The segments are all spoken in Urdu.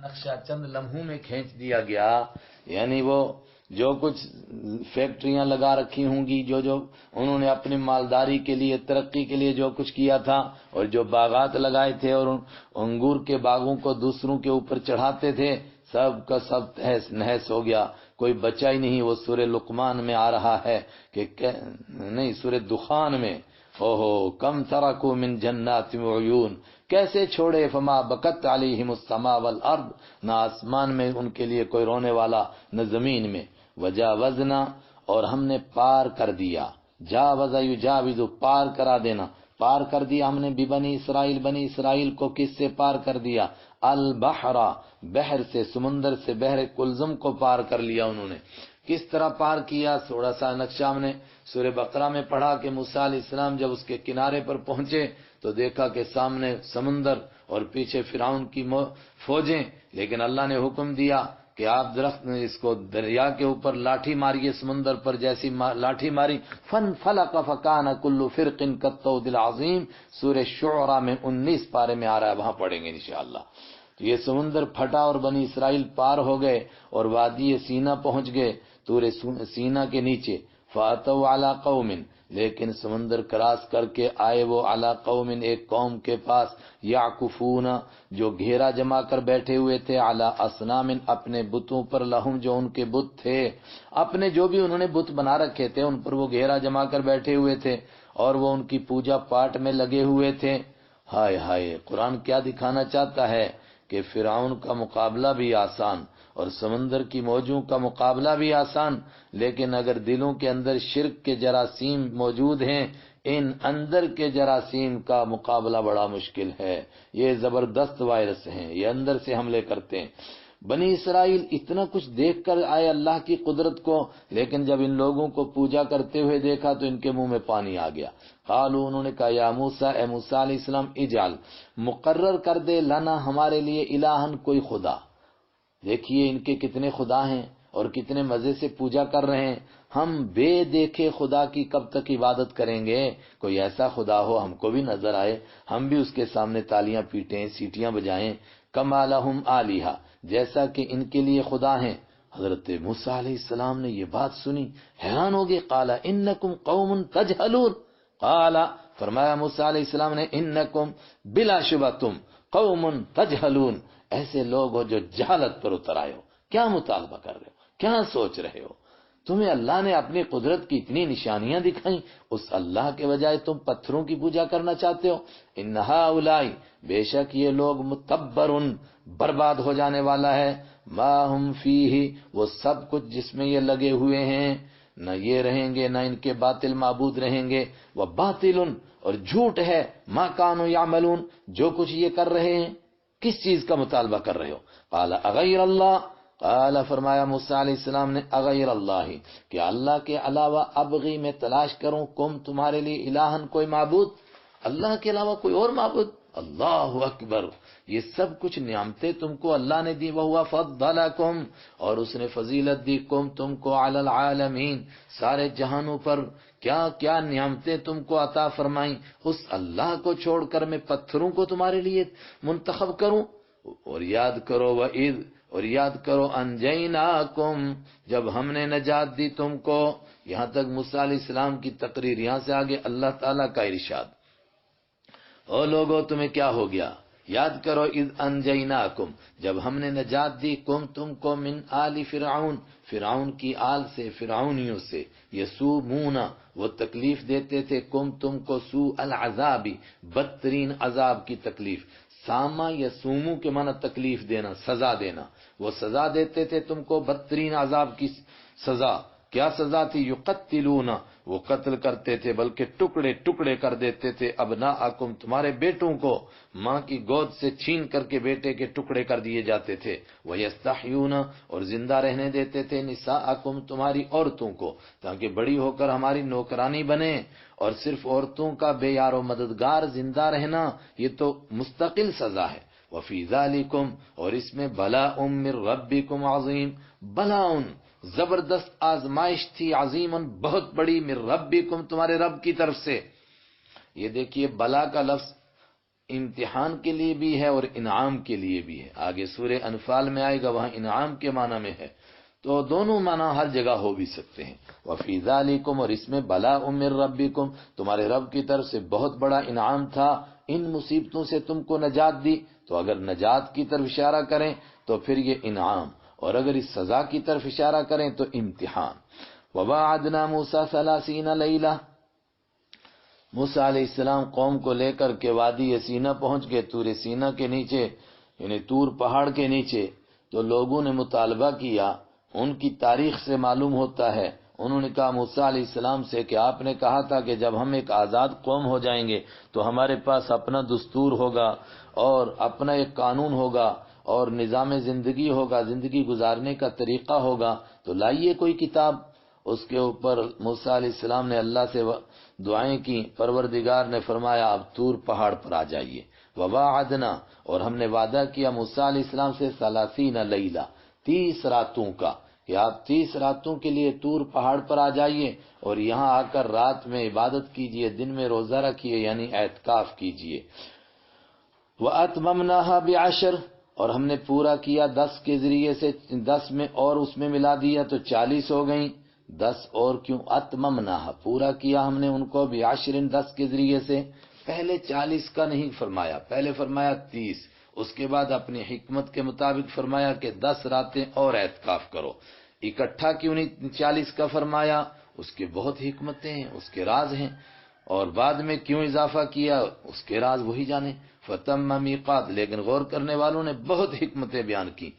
نقشہ چند لمحوں میں کھینچ دیا گیا، یعنی وہ جو کچھ فیکٹریاں لگا رکھی ہوں گی، جو انہوں نے اپنی مالداری کے لیے، ترقی کے لیے جو کچھ کیا تھا، اور جو باغات لگائے تھے اور انگور کے باغوں کو دوسروں کے اوپر چڑھاتے تھے، سب کا سب تہس نہس ہو گیا، کوئی بچا ہی نہیں۔ وہ سورہ لقمان میں آ رہا ہے کہ نہیں، سورہ دخان میں، اوہو کم ترکوا من جنات وعیون، کیسے چھوڑے، فما بکت علیہم السماء والارض، نہ آسمان میں ان کے لیے کوئی رونے والا، نہ زمین میں۔ وجاوزنا، اور ہم نے پار کر دیا، جاوز یجاوز، پار کرا دینا، پار کر دیا ہم نے بنی اسرائیل، بنی اسرائیل کو کس سے پار کر دیا؟ البحر، بحر سے، سمندر سے، بحر کلزم کو پار کر لیا انہوں نے۔ کس طرح پار کیا؟ تھوڑا سا نقشہ ہم نے سورہ بقرہ میں پڑھا کہ موسیٰ علیہ السلام جب اس کے کنارے پر پہنچے تو دیکھا کہ سامنے سمندر اور پیچھے فرعون کی فوجیں، لیکن اللہ نے حکم دیا کہ آپ درخت اس کو دریا کے اوپر لاٹھی ماریے، سمندر پر جیسی لاٹھی ماری، فن فلق فکان کل فرق کالطود العظیم، سورہ شعراء میں 19 پارے میں آ رہا ہے، وہاں پڑھیں گے انشاءاللہ۔ تو یہ سمندر پھٹا اور بنی اسرائیل پار ہو گئے اور وادی سینا پہنچ گئے، تور سینا کے نیچے۔ فاتوا علی قوم، لیکن سمندر کراس کر کے آئے وہ علی قوم، ایک قوم کے پاس، یعکفون، جو گھیرا جما کر بیٹھے ہوئے تھے، علی اصنام، اپنے بتوں پر، لہم، جو ان کے بت تھے، اپنے جو بھی انہوں نے بت بنا رکھے تھے ان پر وہ گھیرا جما کر بیٹھے ہوئے تھے اور وہ ان کی پوجا پاٹ میں لگے ہوئے تھے۔ ہائے ہائے، قرآن کیا دکھانا چاہتا ہے کہ فرعون کا مقابلہ بھی آسان اور سمندر کی موجوں کا مقابلہ بھی آسان، لیکن اگر دلوں کے اندر شرک کے جراثیم موجود ہیں، ان اندر کے جراثیم کا مقابلہ بڑا مشکل ہے۔ یہ زبردست وائرس ہیں، یہ اندر سے حملے کرتے ہیں۔ بنی اسرائیل اتنا کچھ دیکھ کر آئے اللہ کی قدرت کو، لیکن جب ان لوگوں کو پوجا کرتے ہوئے دیکھا تو ان کے منہ میں پانی آ گیا۔ قالوا، انہوں نے کہا، یا موسیٰ، اے موسیٰ علیہ السلام، اجعل، مقرر کر دے، لنا، ہمارے لیے، الہن، کوئی خدا۔ دیکھیے ان کے کتنے خدا ہیں اور کتنے مزے سے پوجا کر رہے ہیں۔ ہم بے دیکھے خدا کی کب تک عبادت کریں گے؟ کوئی ایسا خدا ہو ہم کو بھی نظر آئے، ہم بھی اس کے سامنے تالیاں پیٹیں، سیٹیاں بجائیں۔ کما لہم آلہہ، جیسا کہ ان کے لیے خدا ہیں۔ حضرت موسیٰ علیہ السلام نے یہ بات سنی، حیران ہو گئے۔ قال انکم قوم تجہلون، قال، فرمایا موسیٰ علیہ السلام نے، انکم، بلا شبہ تم، قوم تجہلون، ایسے لوگ ہو جو جہالت پر اتر آئے ہو۔ کیا مطالبہ کر رہے ہو؟ کیا سوچ رہے ہو؟ تمہیں اللہ نے اپنی قدرت کی اتنی نشانیاں دکھائیں، اس اللہ کے بجائے تم پتھروں کی پوجا کرنا چاہتے ہو۔ ان ہؤلاء، بے شک یہ لوگ، متبر، برباد ہو جانے والا ہے، ما ہم فیہ، وہ سب کچھ جس میں یہ لگے ہوئے ہیں، نہ یہ رہیں گے نہ ان کے باطل معبود رہیں گے، وہ باطل، اور جھوٹ ہے، ما کانوا یعملون، جو کچھ یہ کر رہے ہیں۔ کس چیز کا مطالبہ کر رہے ہو؟ قال اغیر اللہ، قال، فرمایا موسیٰ علیہ السلام نے، اغیر اللہ، کہ اللہ کے علاوہ ابغی، میں تلاش کروں، کم، تمہارے لیے، الہن، کوئی معبود، اللہ کے علاوہ کوئی اور معبود؟ اللہ اکبر، یہ سب کچھ نعمتیں تم کو اللہ نے دی، وہو فضلکم، اور اس نے فضیلت دی، کم، تم کو، علی العالمین، سارے جہانوں پر، کیا کیا نعمتیں تم کو عطا فرمائیں، اس اللہ کو چھوڑ کر میں پتھروں کو تمہارے لیے منتخب کروں؟ اور یاد کرو، وَإِذْ، اور یاد کرو، انجیناکم، جب ہم نے نجات دی تم کو۔ یہاں تک موسیٰ علیہ السلام کی تقریر، یہاں سے آگے اللہ تعالیٰ کا ارشاد، او لوگو تمہیں کیا ہو گیا؟ یاد کرو، اذ انجیناکم، جب ہم نے نجات دی، کم، تم کو، من آل فرعون، فرعون کی آل سے، فرعونیوں سے، یسومون، وہ تکلیف دیتے تھے، کم، تم کو، سوء العذاب، بدترین عذاب کی تکلیف۔ ساما یسومو کے معنی تکلیف دینا، سزا دینا، وہ سزا دیتے تھے تم کو، بدترین عذاب کی سزا۔ کیا سزا تھی؟ یقتلون، وہ قتل کرتے تھے، بلکہ ٹکڑے ٹکڑے کر دیتے تھے، ابناءکم، تمہارے بیٹوں کو، ماں کی گود سے چھین کر کے بیٹے کے ٹکڑے کر دیے جاتے تھے، ویستحیون، اور زندہ رہنے دیتے تھے، نساءکم، تمہاری عورتوں کو، تاکہ بڑی ہو کر ہماری نوکرانی بنے۔ اور صرف عورتوں کا بے یار و مددگار زندہ رہنا، یہ تو مستقل سزا ہے۔ وفی ذالکم، اور اس میں، بلاء من ربکم عظیم، بلاء، زبردست آزمائش تھی، عظیم، بہت بڑی، من ربکم، تمہارے رب کی طرف سے۔ یہ دیکھیے، بلا کا لفظ امتحان کے لیے بھی ہے اور انعام کے لیے بھی ہے. آگے سورہ انفال میں آئے گا، وہاں انعام کے معنی میں ہے. تو دونوں معنی ہر جگہ ہو بھی سکتے ہیں. وفی ذالکم، اور اس میں بلاء من ربکم، تمہارے رب کی طرف سے بہت بڑا انعام تھا، ان مصیبتوں سے تم کو نجات دی. تو اگر نجات کی طرف اشارہ کریں تو پھر یہ انعام، اور اگر اس سزا کی طرف اشارہ کریں تو امتحان. وواعدنا موسیٰ 30 لیلہ، موسیٰ علیہ السلام قوم کو لے کر کے وادی سینا پہنچ گئے، طور سینا کے نیچے، یعنی طور پہاڑ کے نیچے. تو لوگوں نے مطالبہ کیا، ان کی تاریخ سے معلوم ہوتا ہے، انہوں نے کہا موسیٰ علیہ السلام سے کہ آپ نے کہا تھا کہ جب ہم ایک آزاد قوم ہو جائیں گے تو ہمارے پاس اپنا دستور ہوگا اور اپنا ایک قانون ہوگا اور نظام زندگی ہوگا، زندگی گزارنے کا طریقہ ہوگا، تو لائیے کوئی کتاب. اس کے اوپر موسیٰ علیہ السلام نے اللہ سے دعائیں کی. پروردگار نے فرمایا اب طور پہاڑ پر آ جائیے. وواعدنا، اور ہم نے وعدہ کیا موسیٰ علیہ السلام سے 30 لیلہ، 30 راتوں کا، کہ آپ 30 راتوں کے لیے طور پہاڑ پر آ جائیے اور یہاں آ کر رات میں عبادت کیجئے، دن میں روزہ رکھیے، یعنی اعتکاف کیجئے. وَأَتْمَمْنَاهَا بِعَشْرٍ، اور ہم نے پورا کیا 10 کے ذریعے سے، 10 میں اور اس میں ملا دیا تو 40 ہو گئیں. 10 اور کیوں؟ اتممناها، پورا کیا ہم نے ان کو، بعشر، 10 کے ذریعے سے. پہلے 40 کا نہیں فرمایا، پہلے فرمایا 30، اس کے بعد اپنی حکمت کے مطابق فرمایا کہ 10 راتیں اور اعتکاف کرو. اکٹھا کیوں نہیں 40 کا فرمایا؟ اس کے بہت حکمتیں ہیں، اس کے راز ہیں. اور بعد میں کیوں اضافہ کیا، اس کے راز وہی جانے. فتم میقات، لیکن غور کرنے والوں نے بہت حکمتیں بیان کی.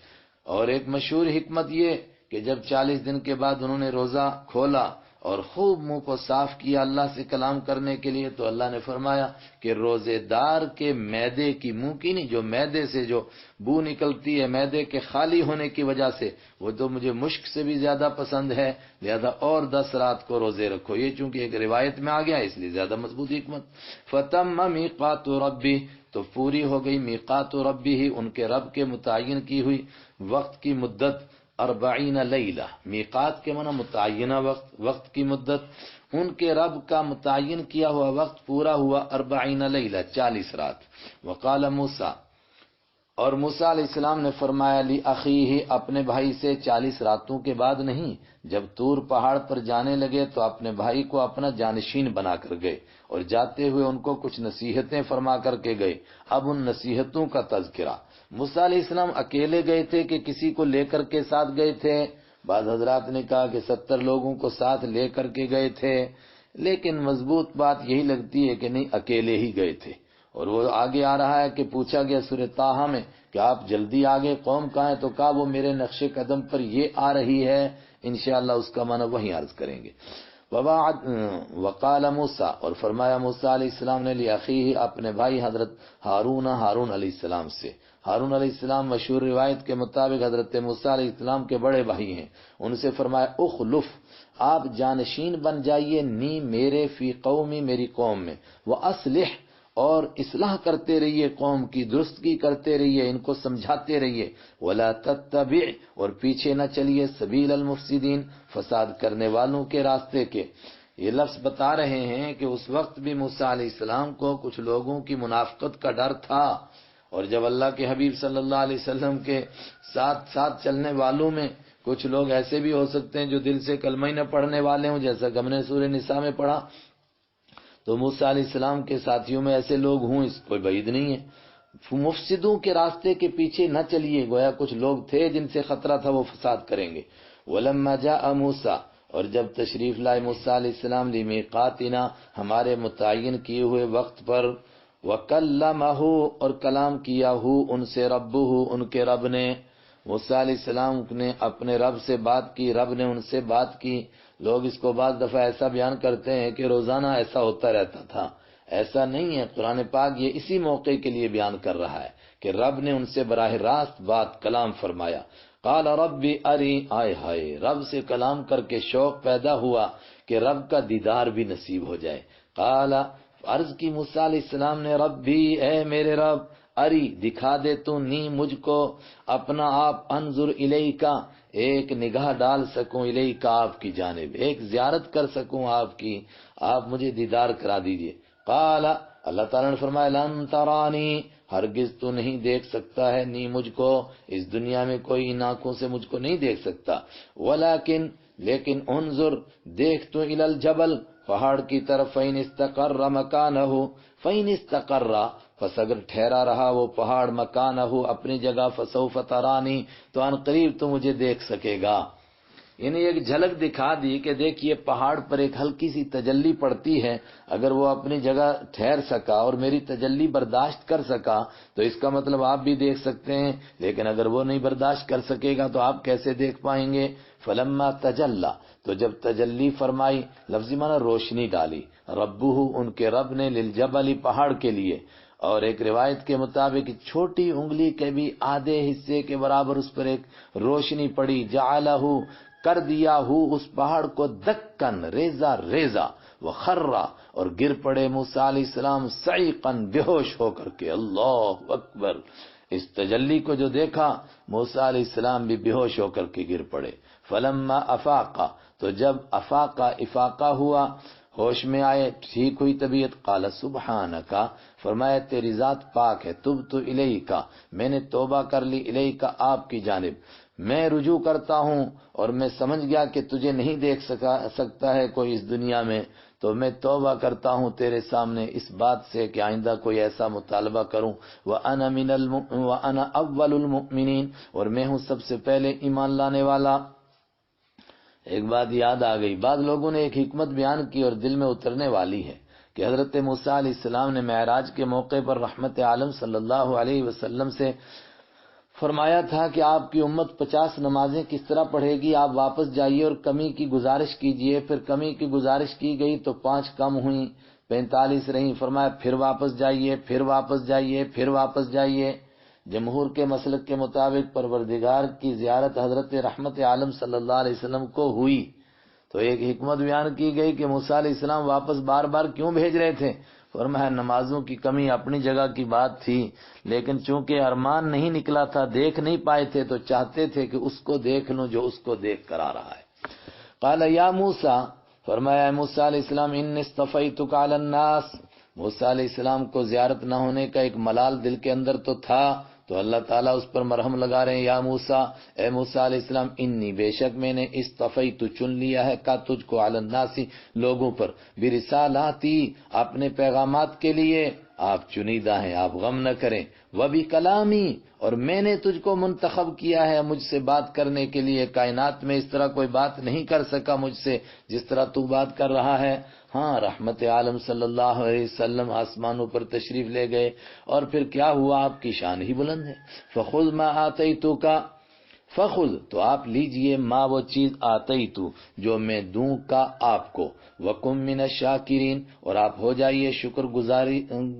اور ایک مشہور حکمت یہ کہ جب 40 دن کے بعد انہوں نے روزہ کھولا اور خوب منہ کو صاف کیا اللہ سے کلام کرنے کے لیے، تو اللہ نے فرمایا کہ روزے دار کے معدے کی، منہ کی نہیں، جو معدے سے جو بو نکلتی ہے معدے کے خالی ہونے کی وجہ سے، وہ تو مجھے مشک سے بھی زیادہ پسند ہے، لہذا اور 10 رات کو روزے رکھو. یہ چونکہ ایک روایت میں آ گیا اس لیے زیادہ مضبوط حکمت. فتم میقات ربی، تو پوری ہو گئی میقات ربی ہی، ان کے رب کے متعین کی ہوئی وقت کی مدت. 40 لیلہ، میقات کے معنی متعینہ وقت، وقت کی مدت. ان کے رب کا متعین کیا ہوا وقت پورا ہوا 40 لیلہ، 40 رات. وقال موسیٰ، اور موسیٰ علیہ السلام نے فرمایا لأخیہ، اپنے بھائی سے 40 راتوں کے بعد نہیں، جب طور پہاڑ پر جانے لگے تو اپنے بھائی کو اپنا جانشین بنا کر گئے اور جاتے ہوئے ان کو کچھ نصیحتیں فرما کر کے گئے. اب ان نصیحتوں کا تذکرہ. موسیٰ علیہ السلام اکیلے گئے تھے کہ کسی کو لے کر کے ساتھ گئے تھے؟ بعض حضرات نے کہا کہ 70 لوگوں کو ساتھ لے کر کے گئے تھے، لیکن مضبوط بات یہی لگتی ہے کہ نہیں، اکیلے ہی گئے تھے. اور وہ آگے آ رہا ہے کہ پوچھا گیا سورہ طٰہٰ میں کہ آپ جلدی آگے، قوم کہاں ہے؟ تو کہا وہ میرے نقش قدم پر یہ آ رہی ہے. انشاءاللہ اس کا معنی وہیں عرض کریں گے. وقال موسیٰ، اور فرمایا موسیٰ علیہ السلام نے لأخیہ، اپنے بھائی حضرت ہارون علیہ السلام سے. ہارون علیہ السلام مشہور روایت کے مطابق حضرت موسیٰ علیہ السلام کے بڑے بھائی ہیں. ان سے فرمایا اخلف، آپ جانشین بن جائیے، نی میرے، فی قومی، میری قوم میں، وَأَصْلِحْ، اور اصلاح کرتے رہیے، قوم کی درستگی کرتے رہیے، ان کو سمجھاتے رہیے. وَلَا تَتَّبِعْ، اور پیچھے نہ چلیے، سبیل المفسدین، فساد کرنے والوں کے راستے کے. یہ لفظ بتا رہے ہیں کہ اس وقت بھی موسیٰ علیہ السلام کو کچھ لوگوں کی منافقت کا ڈر تھا، اور جب اللہ کے حبیب صلی اللہ علیہ وسلم کے ساتھ چلنے والوں میں کچھ لوگ ایسے بھی ہو سکتے ہیں جو دل سے کلمہ ہی نہ پڑھنے والے ہوں، جیسا کہ ہم نے سورہ نساء میں پڑھا، تو موسیٰ علیہ السلام کے ساتھیوں میں ایسے لوگ ہوں، اس کوئی بعید نہیں ہے. مفسدوں کے راستے کے پیچھے نہ چلیے، گویا کچھ لوگ تھے جن سے خطرہ تھا وہ فساد کریں گے. وَلَمَّا جَاءَ موسیٰ، اور جب تشریف لائے موسیٰ علیہ السلام لِمِیقَاتِنَا، ہمارے متعین کیے ہوئے وقت پر، وَكَلَّمَهُ، اور کلام کیا ہو ان سے، رَبُّهُ، ان کے رب نے. موسیٰ علیہ السلام نے اپنے رب سے بات کی، رب نے ان سے بات کی. لوگ اس کو بعض دفعہ ایسا بیان کرتے ہیں کہ روزانہ ایسا ہوتا رہتا تھا، ایسا نہیں ہے. قرآن پاک یہ اسی موقع کے لیے بیان کر رہا ہے کہ رب نے ان سے براہ راست بات کلام فرمایا. قال ربی اری، آئے ہائے، رب سے کلام کر کے شوق پیدا ہوا کہ رب کا دیدار بھی نصیب ہو جائے. قال، عرض کی موسیٰ علیہ السلام نے، ربی، اے میرے رب، اری، دکھا دے تو، نی، مجھ کو، اپنا آپ، انظر الیکا، ایک نگاہ ڈال سکوں، الیکا، آپ کی جانب، ایک زیارت کر سکوں آپ کی، آپ مجھے دیدار کرا دیجئے. قال، اللہ تعالیٰ نے فرمایا لن ترانی، ہرگز تو نہیں دیکھ سکتا ہے نی مجھ کو، اس دنیا میں کوئی ان آنکھوں سے مجھ کو نہیں دیکھ سکتا، لیکن انظر، دیکھ تو الی الجبل، پہاڑ کی طرف، فإن استقر مکانہ، فإن استقر، پس اگر ٹھہرا رہا وہ پہاڑ، مکانہ، اپنی جگہ، فسوف ترانی، تو ان قریب تو مجھے دیکھ سکے گا۔ یعنی ایک جھلک دکھا دی کہ دیکھیے پہاڑ پر ایک ہلکی سی تجلی پڑتی ہے، اگر وہ اپنی جگہ ٹھہر سکا اور میری تجلی برداشت کر سکا تو اس کا مطلب آپ بھی دیکھ سکتے ہیں، لیکن اگر وہ نہیں برداشت کر سکے گا تو آپ کیسے دیکھ پائیں گے؟ فلما تجلی، تو جب تجلی فرمائی، لفظی معنی روشنی ڈالی، ربہ، ان کے رب نے، للجبل، پہاڑ کے لیے، اور ایک روایت کے مطابق چھوٹی انگلی کے بھی آدھے حصے کے برابر اس پر ایک روشنی پڑی، جعلہ، کر دیا ہو اس پہاڑ کو، دکن، ریزہ ریزہ، وخرا، اور گر پڑے موسیٰ علیہ السلام، صعیقاً، بے ہوش ہو کر کے۔ اللہ اکبر! اس تجلی کو جو دیکھا موسیٰ علیہ السلام بھی بے ہوش ہو کر کے گر پڑے۔ فلما افاقا، تو جب افاقہ ہوا، ہوش میں آئے، ٹھیک ہوئی طبیعت، قال سبحانکا، فرمایا تیری ذات پاک ہے، تبت الیکا، میں نے توبہ کر لی، الیکا، آپ کی جانب، میں رجوع کرتا ہوں، اور میں سمجھ گیا کہ تجھے نہیں دیکھ سکتا ہے کوئی اس دنیا میں، تو میں توبہ کرتا ہوں تیرے سامنے اس بات سے کہ آئندہ کوئی ایسا مطالبہ کروں، وَأَنَا أَوَّلُ الْمُؤْمِنِينَ، اور میں ہوں سب سے پہلے ایمان لانے والا۔ ایک بات یاد آ گئی، بعض لوگوں نے ایک حکمت بیان کی اور دل میں اترنے والی ہے کہ حضرت موسیٰ علیہ السلام نے معراج کے موقع پر رحمت عالم صلی اللہ علیہ وسلم سے فرمایا تھا کہ آپ کی امت 50 نمازیں کس طرح پڑھے گی، آپ واپس جائیے اور کمی کی گزارش کیجئے۔ پھر کمی کی گزارش کی گئی تو 5 کم ہوئیں، 45 رہیں، فرمایا پھر واپس جائیے، پھر واپس جائیے، پھر واپس جائیے۔ جمہور کے مسلک کے مطابق پروردگار کی زیارت حضرت رحمت عالم صلی اللہ علیہ وسلم کو ہوئی تو ایک حکمت بیان کی گئی کہ موسیٰ علیہ السلام واپس بار بار کیوں بھیج رہے تھے؟ فرمایا نمازوں کی کمی اپنی جگہ کی بات تھی، لیکن چونکہ ارمان نہیں نکلا تھا، دیکھ نہیں پائے تھے، تو چاہتے تھے کہ اس کو دیکھ لوں جو اس کو دیکھ کر آ رہا ہے۔ قال یا موسیٰ، فرمایا موسیٰ علیہ السلام، انی اصطفیتک علی الناس، موسیٰ علیہ السلام کو زیارت نہ ہونے کا ایک ملال دل کے اندر تو تھا، تو اللہ تعالیٰ اس پر مرہم لگا رہے ہیں، یا موسیٰ، اے موسیٰ علیہ السلام، انی، بے شک میں نے، اصطفیت، چن لیا ہے، کا تجھ کو، علی الناس، لوگوں پر، برسالاتی، اپنے پیغامات کے لیے آپ چنیدہ ہیں، آپ غم نہ کریں، وبکلامی، اور میں نے تجھ کو منتخب کیا ہے مجھ سے بات کرنے کے لیے، کائنات میں اس طرح کوئی بات نہیں کر سکا مجھ سے جس طرح تو بات کر رہا ہے۔ ہاں، رحمت عالم صلی اللہ علیہ وسلم آسمانوں پر تشریف لے گئے، اور پھر کیا ہوا؟ آپ کی شان ہی بلند ہے۔ فخذ ما آتیتک، فخذ، تو آپ لیجئے، ما، وہ چیز، آتیتو، جو میں دوں کا آپ کو، وکم من الشاکرین، اور آپ ہو جائیے شکر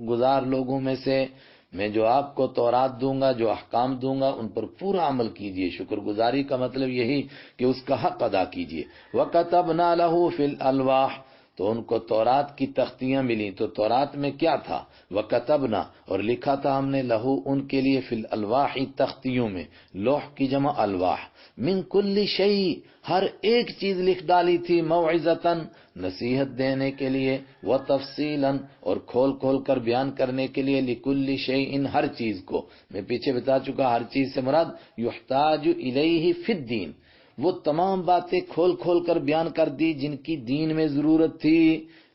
گزار لوگوں میں سے، میں جو آپ کو تورات دوں گا، جو احکام دوں گا، ان پر پورا عمل کیجئے۔ شکر گزاری کا مطلب یہی کہ اس کا حق ادا کیجئے۔ وَكَتَبْنَا لَهُ فِي الْأَلْوَاحِ، تو ان کو تورات کی تختیاں ملی، تو تورات میں کیا تھا؟ وَكَتَبْنَا، اور لکھا تھا ہم نے، لہو، ان کے لیے، فی الالواح، تختیوں میں، لوح کی جمع الواح، من کل شیء، ہر ایک چیز لکھ ڈالی تھی، موعظتاً، نصیحت دینے کے لیے، وتفصیلاً، اور کھول کھول کر بیان کرنے کے لیے، لکل شیء، ہر چیز کو، میں پیچھے بتا چکا، ہر چیز سے مراد یحتاج الیہ فی الدین، وہ تمام باتیں کھول کھول کر بیان کر دی جن کی دین میں ضرورت تھی،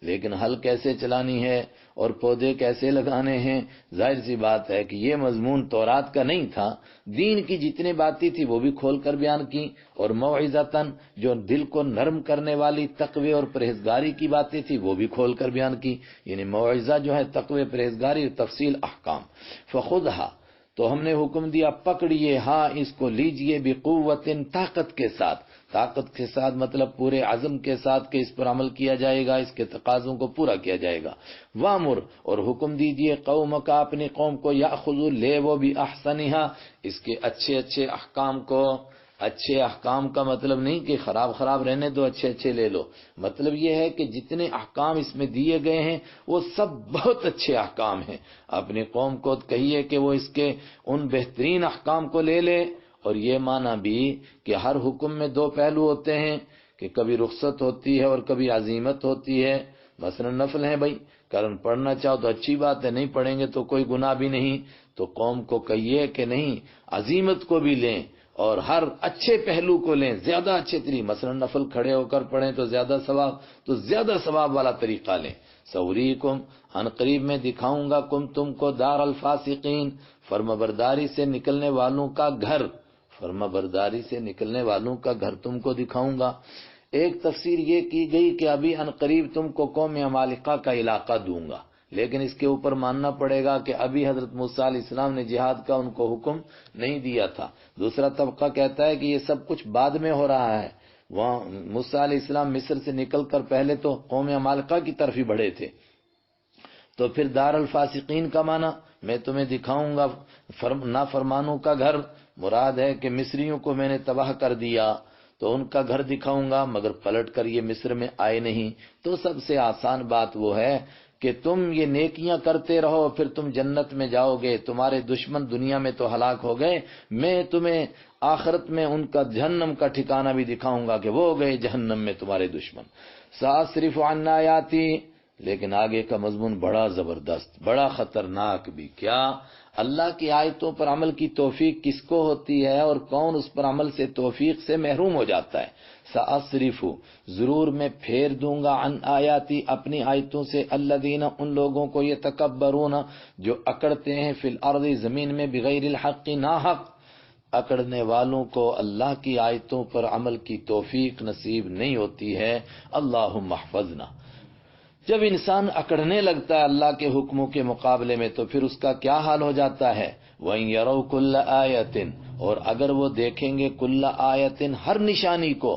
لیکن حل کیسے چلانی ہے اور پودے کیسے لگانے ہیں، ظاہر سی بات ہے کہ یہ مضمون تورات کا نہیں تھا، دین کی جتنی باتیں تھی وہ بھی کھول کر بیان کی، اور موعظتاً، جو دل کو نرم کرنے والی تقوی اور پرہیزگاری کی باتیں تھی وہ بھی کھول کر بیان کی، یعنی موعظہ جو ہے تقوی، پرہیزگاری اور تفصیل احکام۔ فخذھا، تو ہم نے حکم دیا، پکڑیے، ہاں، اس کو لیجئے، بقوت، طاقت کے ساتھ، طاقت کے ساتھ مطلب پورے عزم کے ساتھ کہ اس پر عمل کیا جائے گا، اس کے تقاضوں کو پورا کیا جائے گا۔ وامر، اور حکم دیجئے، قومک، اپنی قوم کو، یاخذوا، لے وہ، باحسنھا، اس کے اچھے اچھے احکام کو۔ اچھے احکام کا مطلب نہیں کہ خراب خراب رہنے دو، اچھے اچھے لے لو، مطلب یہ ہے کہ جتنے احکام اس میں دیے گئے ہیں وہ سب بہت اچھے احکام ہیں، اپنی قوم کو کہیے کہ وہ اس کے ان بہترین احکام کو لے لے۔ اور یہ معنی بھی کہ ہر حکم میں 2 پہلو ہوتے ہیں، کہ کبھی رخصت ہوتی ہے اور کبھی عزیمت ہوتی ہے، مثلا نفل ہیں بھائی، کرن پڑھنا چاہو تو اچھی بات ہے، نہیں پڑھیں گے تو کوئی گناہ بھی نہیں. تو قوم کو کہیے کہ نہیں، عزیمت کو بھی لیں اور ہر اچھے پہلو کو لیں، زیادہ اچھے طریقے، مثلا نفل کھڑے ہو کر پڑھیں تو زیادہ ثواب والا طریقہ لیں. سوریکم، ان قریب میں دکھاؤں گا، تم کو دار الفاسقین، فرمانبرداری سے نکلنے والوں کا گھر، فرمانبرداری سے نکلنے والوں کا گھر تم کو دکھاؤں گا. ایک تفسیر یہ کی گئی کہ ابھی ان قریب تم کو قوم عمالقہ کا علاقہ دوں گا، لیکن اس کے اوپر ماننا پڑے گا کہ ابھی حضرت موسیٰ علیہ السلام نے جہاد کا ان کو حکم نہیں دیا تھا. دوسرا طبقہ کہتا ہے کہ یہ سب کچھ بعد میں ہو رہا ہے. وہاں موسیٰ علیہ السلام مصر سے نکل کر پہلے تو قوم عمالقہ کی طرف ہی بڑھے تھے. تو پھر دار الفاسقین کا معنی میں تمہیں دکھاؤں گا نافرمانوں کا گھر، مراد ہے کہ مصریوں کو میں نے تباہ کر دیا تو ان کا گھر دکھاؤں گا، مگر پلٹ کر یہ مصر میں آئے نہیں. تو سب سے آسان بات وہ ہے کہ تم یہ نیکیاں کرتے رہو، پھر تم جنت میں جاؤ گے. تمہارے دشمن دنیا میں تو ہلاک ہو گئے، میں تمہیں آخرت میں ان کا جہنم کا ٹھکانہ بھی دکھاؤں گا کہ وہ گئے جہنم میں تمہارے دشمن. سأصرف عن آیاتی، لیکن آگے کا مضمون بڑا زبردست، بڑا خطرناک بھی. کیا؟ اللہ کی آیتوں پر عمل کی توفیق کس کو ہوتی ہے اور کون اس پر عمل سے توفیق سے محروم ہو جاتا ہے. سأصرف، ضرور میں پھیر دوں گا، عن آیاتی، اپنی آیتوں سے، الذین، ان لوگوں کو، یتکبرون، جو اکڑتے ہیں، فی الارض، زمین میں، بغیر الحق، ناحق. اکڑنے والوں کو اللہ کی آیتوں پر عمل کی توفیق نصیب نہیں ہوتی ہے. اللہم احفظنا. جب انسان اکڑنے لگتا ہے اللہ کے حکموں کے مقابلے میں تو پھر اس کا کیا حال ہو جاتا ہے. وَإِن يَرَوْا كُلَّ آیَةٍ، اور اگر وہ دیکھیں گے کل آیتن، ہر نشانی کو،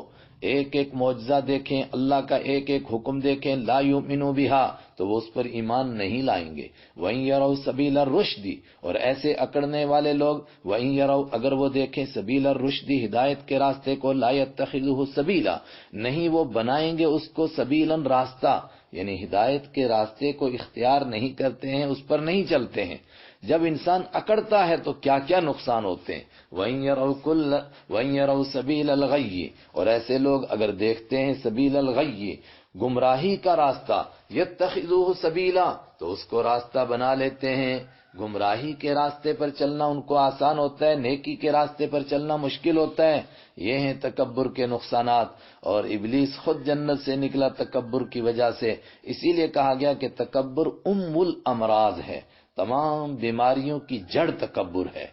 ایک ایک معجزہ دیکھیں، اللہ کا ایک ایک حکم دیکھیں، لا یؤمنوا بها، تو وہ اس پر ایمان نہیں لائیں گے. وَإِن يَرَوْا سَبِيلَ الرُّشْدِ، اور ایسے اکڑنے والے لوگ، وَإِن يَرَوْا، اگر وہ دیکھیں، سبیل الرشد، ہدایت کے راستے کو، لا يَتَّخِذُهُ سبیلا، نہیں وہ بنائیں گے اس کو، سبیلاً، راستہ، یعنی ہدایت کے راستے کو اختیار نہیں کرتے ہیں، اس پر نہیں چلتے ہیں. جب انسان اکڑتا ہے تو کیا کیا نقصان ہوتے ہیں. وَإِن يَرَوْا سَبِيلَ الْغَيِّ، اور ایسے لوگ اگر دیکھتے ہیں سبیل الغی، گمراہی کا راستہ، یتخذوہ سبیلا، تو اس کو راستہ بنا لیتے ہیں. گمراہی کے راستے پر چلنا ان کو آسان ہوتا ہے، نیکی کے راستے پر چلنا مشکل ہوتا ہے. یہ ہیں تکبر کے نقصانات، اور ابلیس خود جنت سے نکلا تکبر کی وجہ سے. اسی لیے کہا گیا کہ تکبر ام الامراض ہے، تمام بیماریوں کی جڑ تکبر ہے.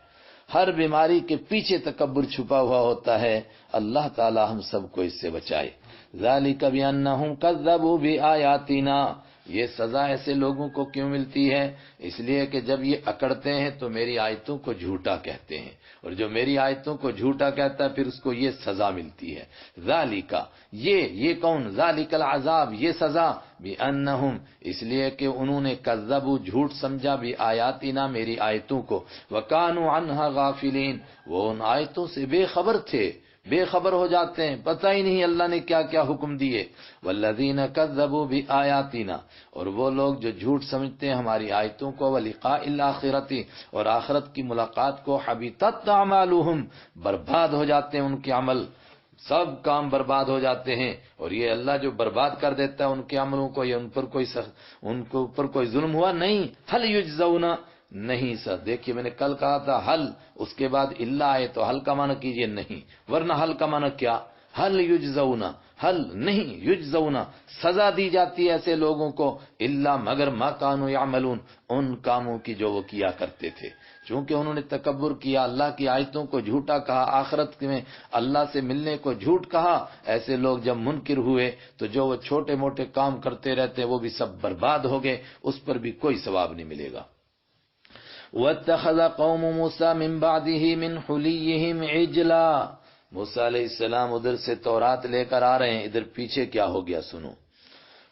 ہر بیماری کے پیچھے تکبر چھپا ہوا ہوتا ہے. اللہ تعالی ہم سب کو اس سے بچائے. ذالک بانہم کذبوا بآیاتنا، یہ سزا ایسے لوگوں کو کیوں ملتی ہے؟ اس لیے کہ جب یہ اکڑتے ہیں تو میری آیتوں کو جھوٹا کہتے ہیں، اور جو میری آیتوں کو جھوٹا کہتا ہے پھر اس کو یہ سزا ملتی ہے. ذالک، یہ کون؟ ذالک العذاب، یہ سزا، بانہم، اس لیے کہ انہوں نے کذبوا، جھوٹ سمجھا، بآیاتنا، میری آیتوں کو، وکانوا عنہا غافلین، وہ ان آیتوں سے بے خبر تھے، بے خبر ہو جاتے ہیں، پتہ ہی نہیں اللہ نے کیا کیا حکم دیے. والذین کذبوا بآیاتنا، اور وہ لوگ جو جھوٹ سمجھتے ہیں ہماری آیتوں کو، ولقاء الآخرۃ، اور آخرت کی ملاقات کو، حبطت اعمالهم، برباد ہو جاتے ہیں ان کے عمل، سب کام برباد ہو جاتے ہیں. اور یہ اللہ جو برباد کر دیتا ہے ان کے عملوں کو، یہ ان کے اوپر کوئی ظلم ہوا نہیں. هل یجزون، نہیں سر. دیکھیے میں نے کل کہا تھا حل، اس کے بعد الا آئے تو حل کا معنی کیجئے نہیں، ورنہ حل کا معنی کیا؟ حل یجزون، حل نہیں، یجزون، سزا دی جاتی ہے ایسے لوگوں کو، الا، مگر، ما کانوا یعملون، ان کاموں کی جو وہ کیا کرتے تھے. چونکہ انہوں نے تکبر کیا، اللہ کی آیتوں کو جھوٹا کہا، آخرت میں اللہ سے ملنے کو جھوٹ کہا، ایسے لوگ جب منکر ہوئے تو جو وہ چھوٹے موٹے کام کرتے رہتے وہ بھی سب برباد ہو گئے، اس پر بھی کوئی ثواب نہیں ملے گا. وَاتَّخَذَ قَوْمُ مُوسَىٰ مِن بَعْدِهِ مِنْ حُلِيِّهِمْ عِجْلًا، موسیٰ علیہ السلام ادھر سے تورات لے کر آ رہے ہیں، ادھر پیچھے کیا ہو گیا سنو.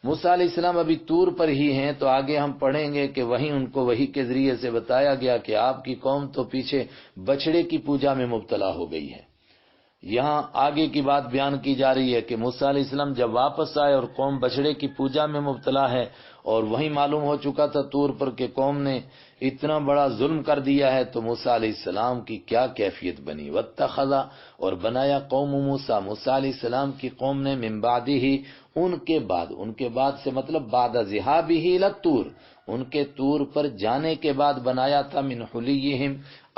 موسیٰ علیہ السلام ابھی طور پر ہی ہیں، تو آگے ہم پڑھیں گے کہ وہیں ان کو وحی کے ذریعے سے بتایا گیا کہ آپ کی قوم تو پیچھے بچڑے کی پوجا میں مبتلا ہو گئی ہے. یہاں آگے کی بات بیان کی جا رہی ہے کہ موسیٰ علیہ السلام جب واپس آئے اور قوم بچڑے کی پوجا میں مبتلا ہے، اور وہی معلوم ہو چکا تھا طور پر کہ قوم نے اتنا بڑا ظلم کر دیا ہے، تو موسیٰ علیہ السلام کی کیا کیفیت بنی. واتخذ، اور بنایا قوم موسیٰ، موسیٰ علیہ السلام کی قوم نے، من بعدہ، ان کے بعد سے مطلب بعد ذہابہ الی الطور، ان کے طور پر جانے کے بعد بنایا تھا، من حلیہم،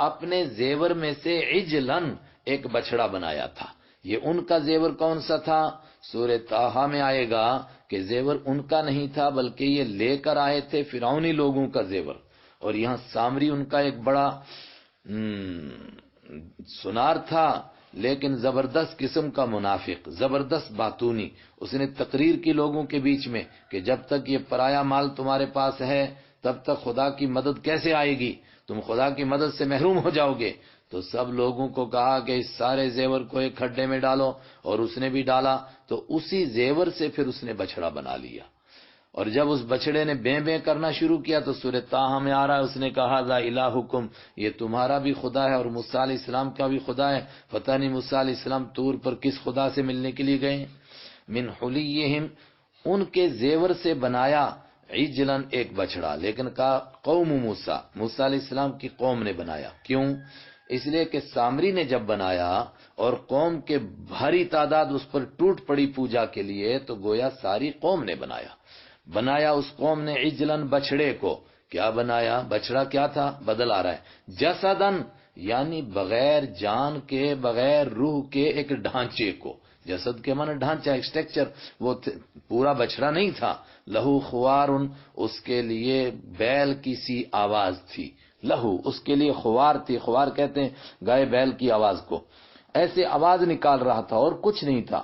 اپنے زیور میں سے، عجلن، ایک بچڑا بنایا تھا. یہ ان کا زیور کون سا تھا؟ سورہ طٰہٰ میں آئے گا کہ زیور ان کا نہیں تھا، بلکہ یہ لے کر آئے تھے فرعونی لوگوں کا زیور. اور یہاں سامری ان کا ایک بڑا سنار تھا، لیکن زبردست قسم کا منافق، زبردست باتونی. اس نے تقریر کی لوگوں کے بیچ میں کہ جب تک یہ پرایا مال تمہارے پاس ہے تب تک خدا کی مدد کیسے آئے گی، تم خدا کی مدد سے محروم ہو جاؤ گے. تو سب لوگوں کو کہا کہ اس سارے زیور کو ایک کھڈے میں ڈالو، اور اس نے بھی ڈالا. تو اسی زیور سے پھر اس نے بچڑا بنا لیا. اور جب اس بچڑے نے بیں بیں کرنا شروع کیا تو سورہ طٰہٰ میں آ رہا ہے، اس نے کہا ذا الہکم، یہ تمہارا بھی خدا ہے اور موسیٰ علیہ السلام کا بھی خدا ہے. پتہ نہیں موسیٰ علیہ السلام طور پر کس خدا سے ملنے کے لیے گئے. من حلیہم، ان کے زیور سے بنایا، عجلن، ایک بچڑا. لیکن کہا قوم موسیٰ، موسیٰ علیہ السلام کی قوم نے بنایا. کیوں؟ اس لیے کہ سامری نے جب بنایا اور قوم کے بھاری تعداد اس پر ٹوٹ پڑی پوجا کے لیے، تو گویا ساری قوم نے بنایا اس قوم نے، عجلن، بچڑے کو. کیا بنایا؟ بچڑا کیا تھا؟ بدل آ رہا ہے. جسدن، یعنی بغیر جان کے، بغیر روح کے ایک ڈھانچے کو. جسد کے معنی ڈھانچہ، ایک سٹرکچر. وہ پورا بچڑا نہیں تھا. لہو خوار، اس کے لیے بیل کی سی آواز تھی. لہو، اس کے لیے خوار تھی. خوار کہتے ہیں گائے بیل کی آواز کو. ایسے آواز نکال رہا تھا اور کچھ نہیں تھا.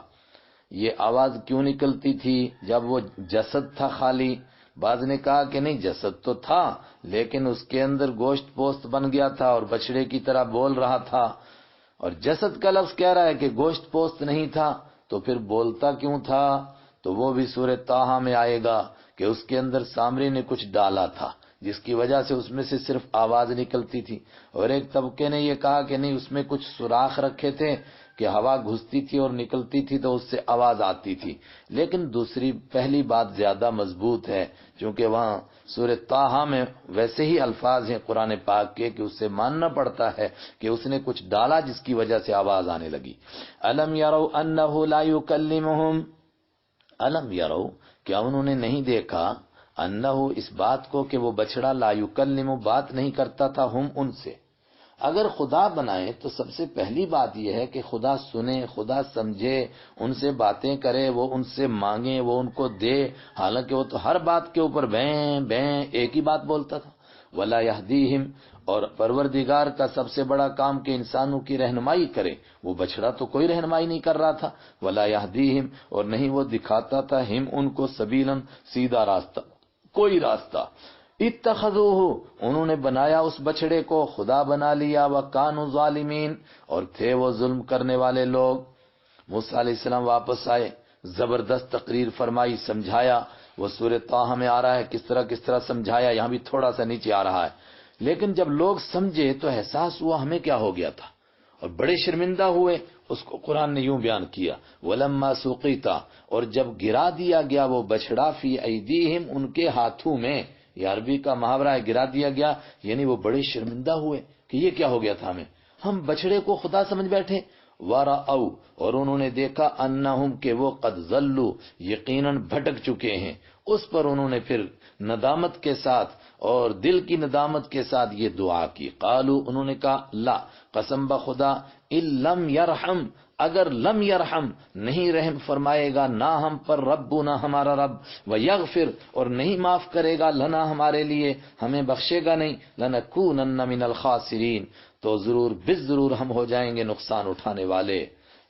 یہ آواز کیوں نکلتی تھی جب وہ جسد تھا خالی؟ بعض نے کہا کہ نہیں، جسد تو تھا لیکن اس کے اندر گوشت پوست بن گیا تھا اور بچڑے کی طرح بول رہا تھا. اور جسد کا لفظ کہہ رہا ہے کہ گوشت پوست نہیں تھا، تو پھر بولتا کیوں تھا؟ تو وہ بھی سورہ طٰہٰ میں آئے گا کہ اس کے اندر سامری نے کچھ ڈالا تھا جس کی وجہ سے اس میں سے صرف آواز نکلتی تھی. اور ایک طبقے نے یہ کہا کہ نہیں، اس میں کچھ سوراخ رکھے تھے کہ ہوا گھستی تھی اور نکلتی تھی تو اس سے آواز آتی تھی. لیکن پہلی بات زیادہ مضبوط ہے، چونکہ وہاں سورہ طٰہٰ میں ویسے ہی الفاظ ہیں قرآن پاک کے کہ اس سے ماننا پڑتا ہے کہ اس نے کچھ ڈالا جس کی وجہ سے آواز آنے لگی. الم یروا انہ لا یکلمہم، الم یروا، کیا انہوں نے نہیں دیکھا، انہ، اس بات کو کہ وہ بچڑا، لا یکلم، بات نہیں کرتا تھا، ہم، ان سے. اگر خدا بنائے تو سب سے پہلی بات یہ ہے کہ خدا سنے، خدا سمجھے، ان سے باتیں کرے، وہ ان سے مانگے، وہ ان کو دے. حالانکہ وہ تو ہر بات کے اوپر بیں بیں ایک ہی بات بولتا تھا. ولا یہدیہم، اور پروردگار کا سب سے بڑا کام کہ انسانوں کی رہنمائی کرے، وہ بچڑا تو کوئی رہنمائی نہیں کر رہا تھا. ولا یہدیہم، اور نہیں وہ دکھاتا تھا، ہم، ان کو، سبیلاً، سیدھا راستہ، کوئی راستہ. اتخذوہ، انہوں نے بنایا اس بچڑے کو، خدا بنا لیا. وکانوا ظالمین، اور تھے وہ ظلم کرنے والے لوگ. موسیٰ علیہ السلام واپس آئے، زبردست تقریر فرمائی، سمجھایا. وہ سورہ طٰہٰ میں آ رہا ہے کس طرح سمجھایا. یہاں بھی تھوڑا سا نیچے آ رہا ہے. لیکن جب لوگ سمجھے تو احساس ہوا ہمیں کیا ہو گیا تھا، اور بڑے شرمندہ ہوئے. اس کو قرآن نے یوں بیان کیا، وَلَمَّا سُقِطَ، اور جب گرا دیا گیا وہ بچڑا، فی ایدیہم، ان کے ہاتھوں میں. یہ عربی کا محاورہ ہے، گرا دیا گیا، یعنی وہ بڑے شرمندہ ہوئے کہ یہ کیا ہو گیا تھا ہمیں، ہم بچڑے کو خدا سمجھ بیٹھے. وَرَأَوْا، اور انہوں نے دیکھا، أَنَّهُمْ، کہ وہ قد ضلوا، یقیناً بھٹک چکے ہیں. اس پر انہوں نے پھر ندامت کے ساتھ اور دل کی ندامت کے ساتھ یہ دعا کی. قالوا، انہوں نے کہا، لا، قسم بخدا، ان لم یرحم، اگر لم یرحم، نہیں رحم فرمائے گا نہ ہم پر، ربنا، ہمارا رب، ویغفر، اور نہیں معاف کرے گا، لنا، ہمارے لیے، ہمیں بخشے گا نہیں، لنکونن من الخاسرین، تو ضرور ہم ہو جائیں گے نقصان اٹھانے والے.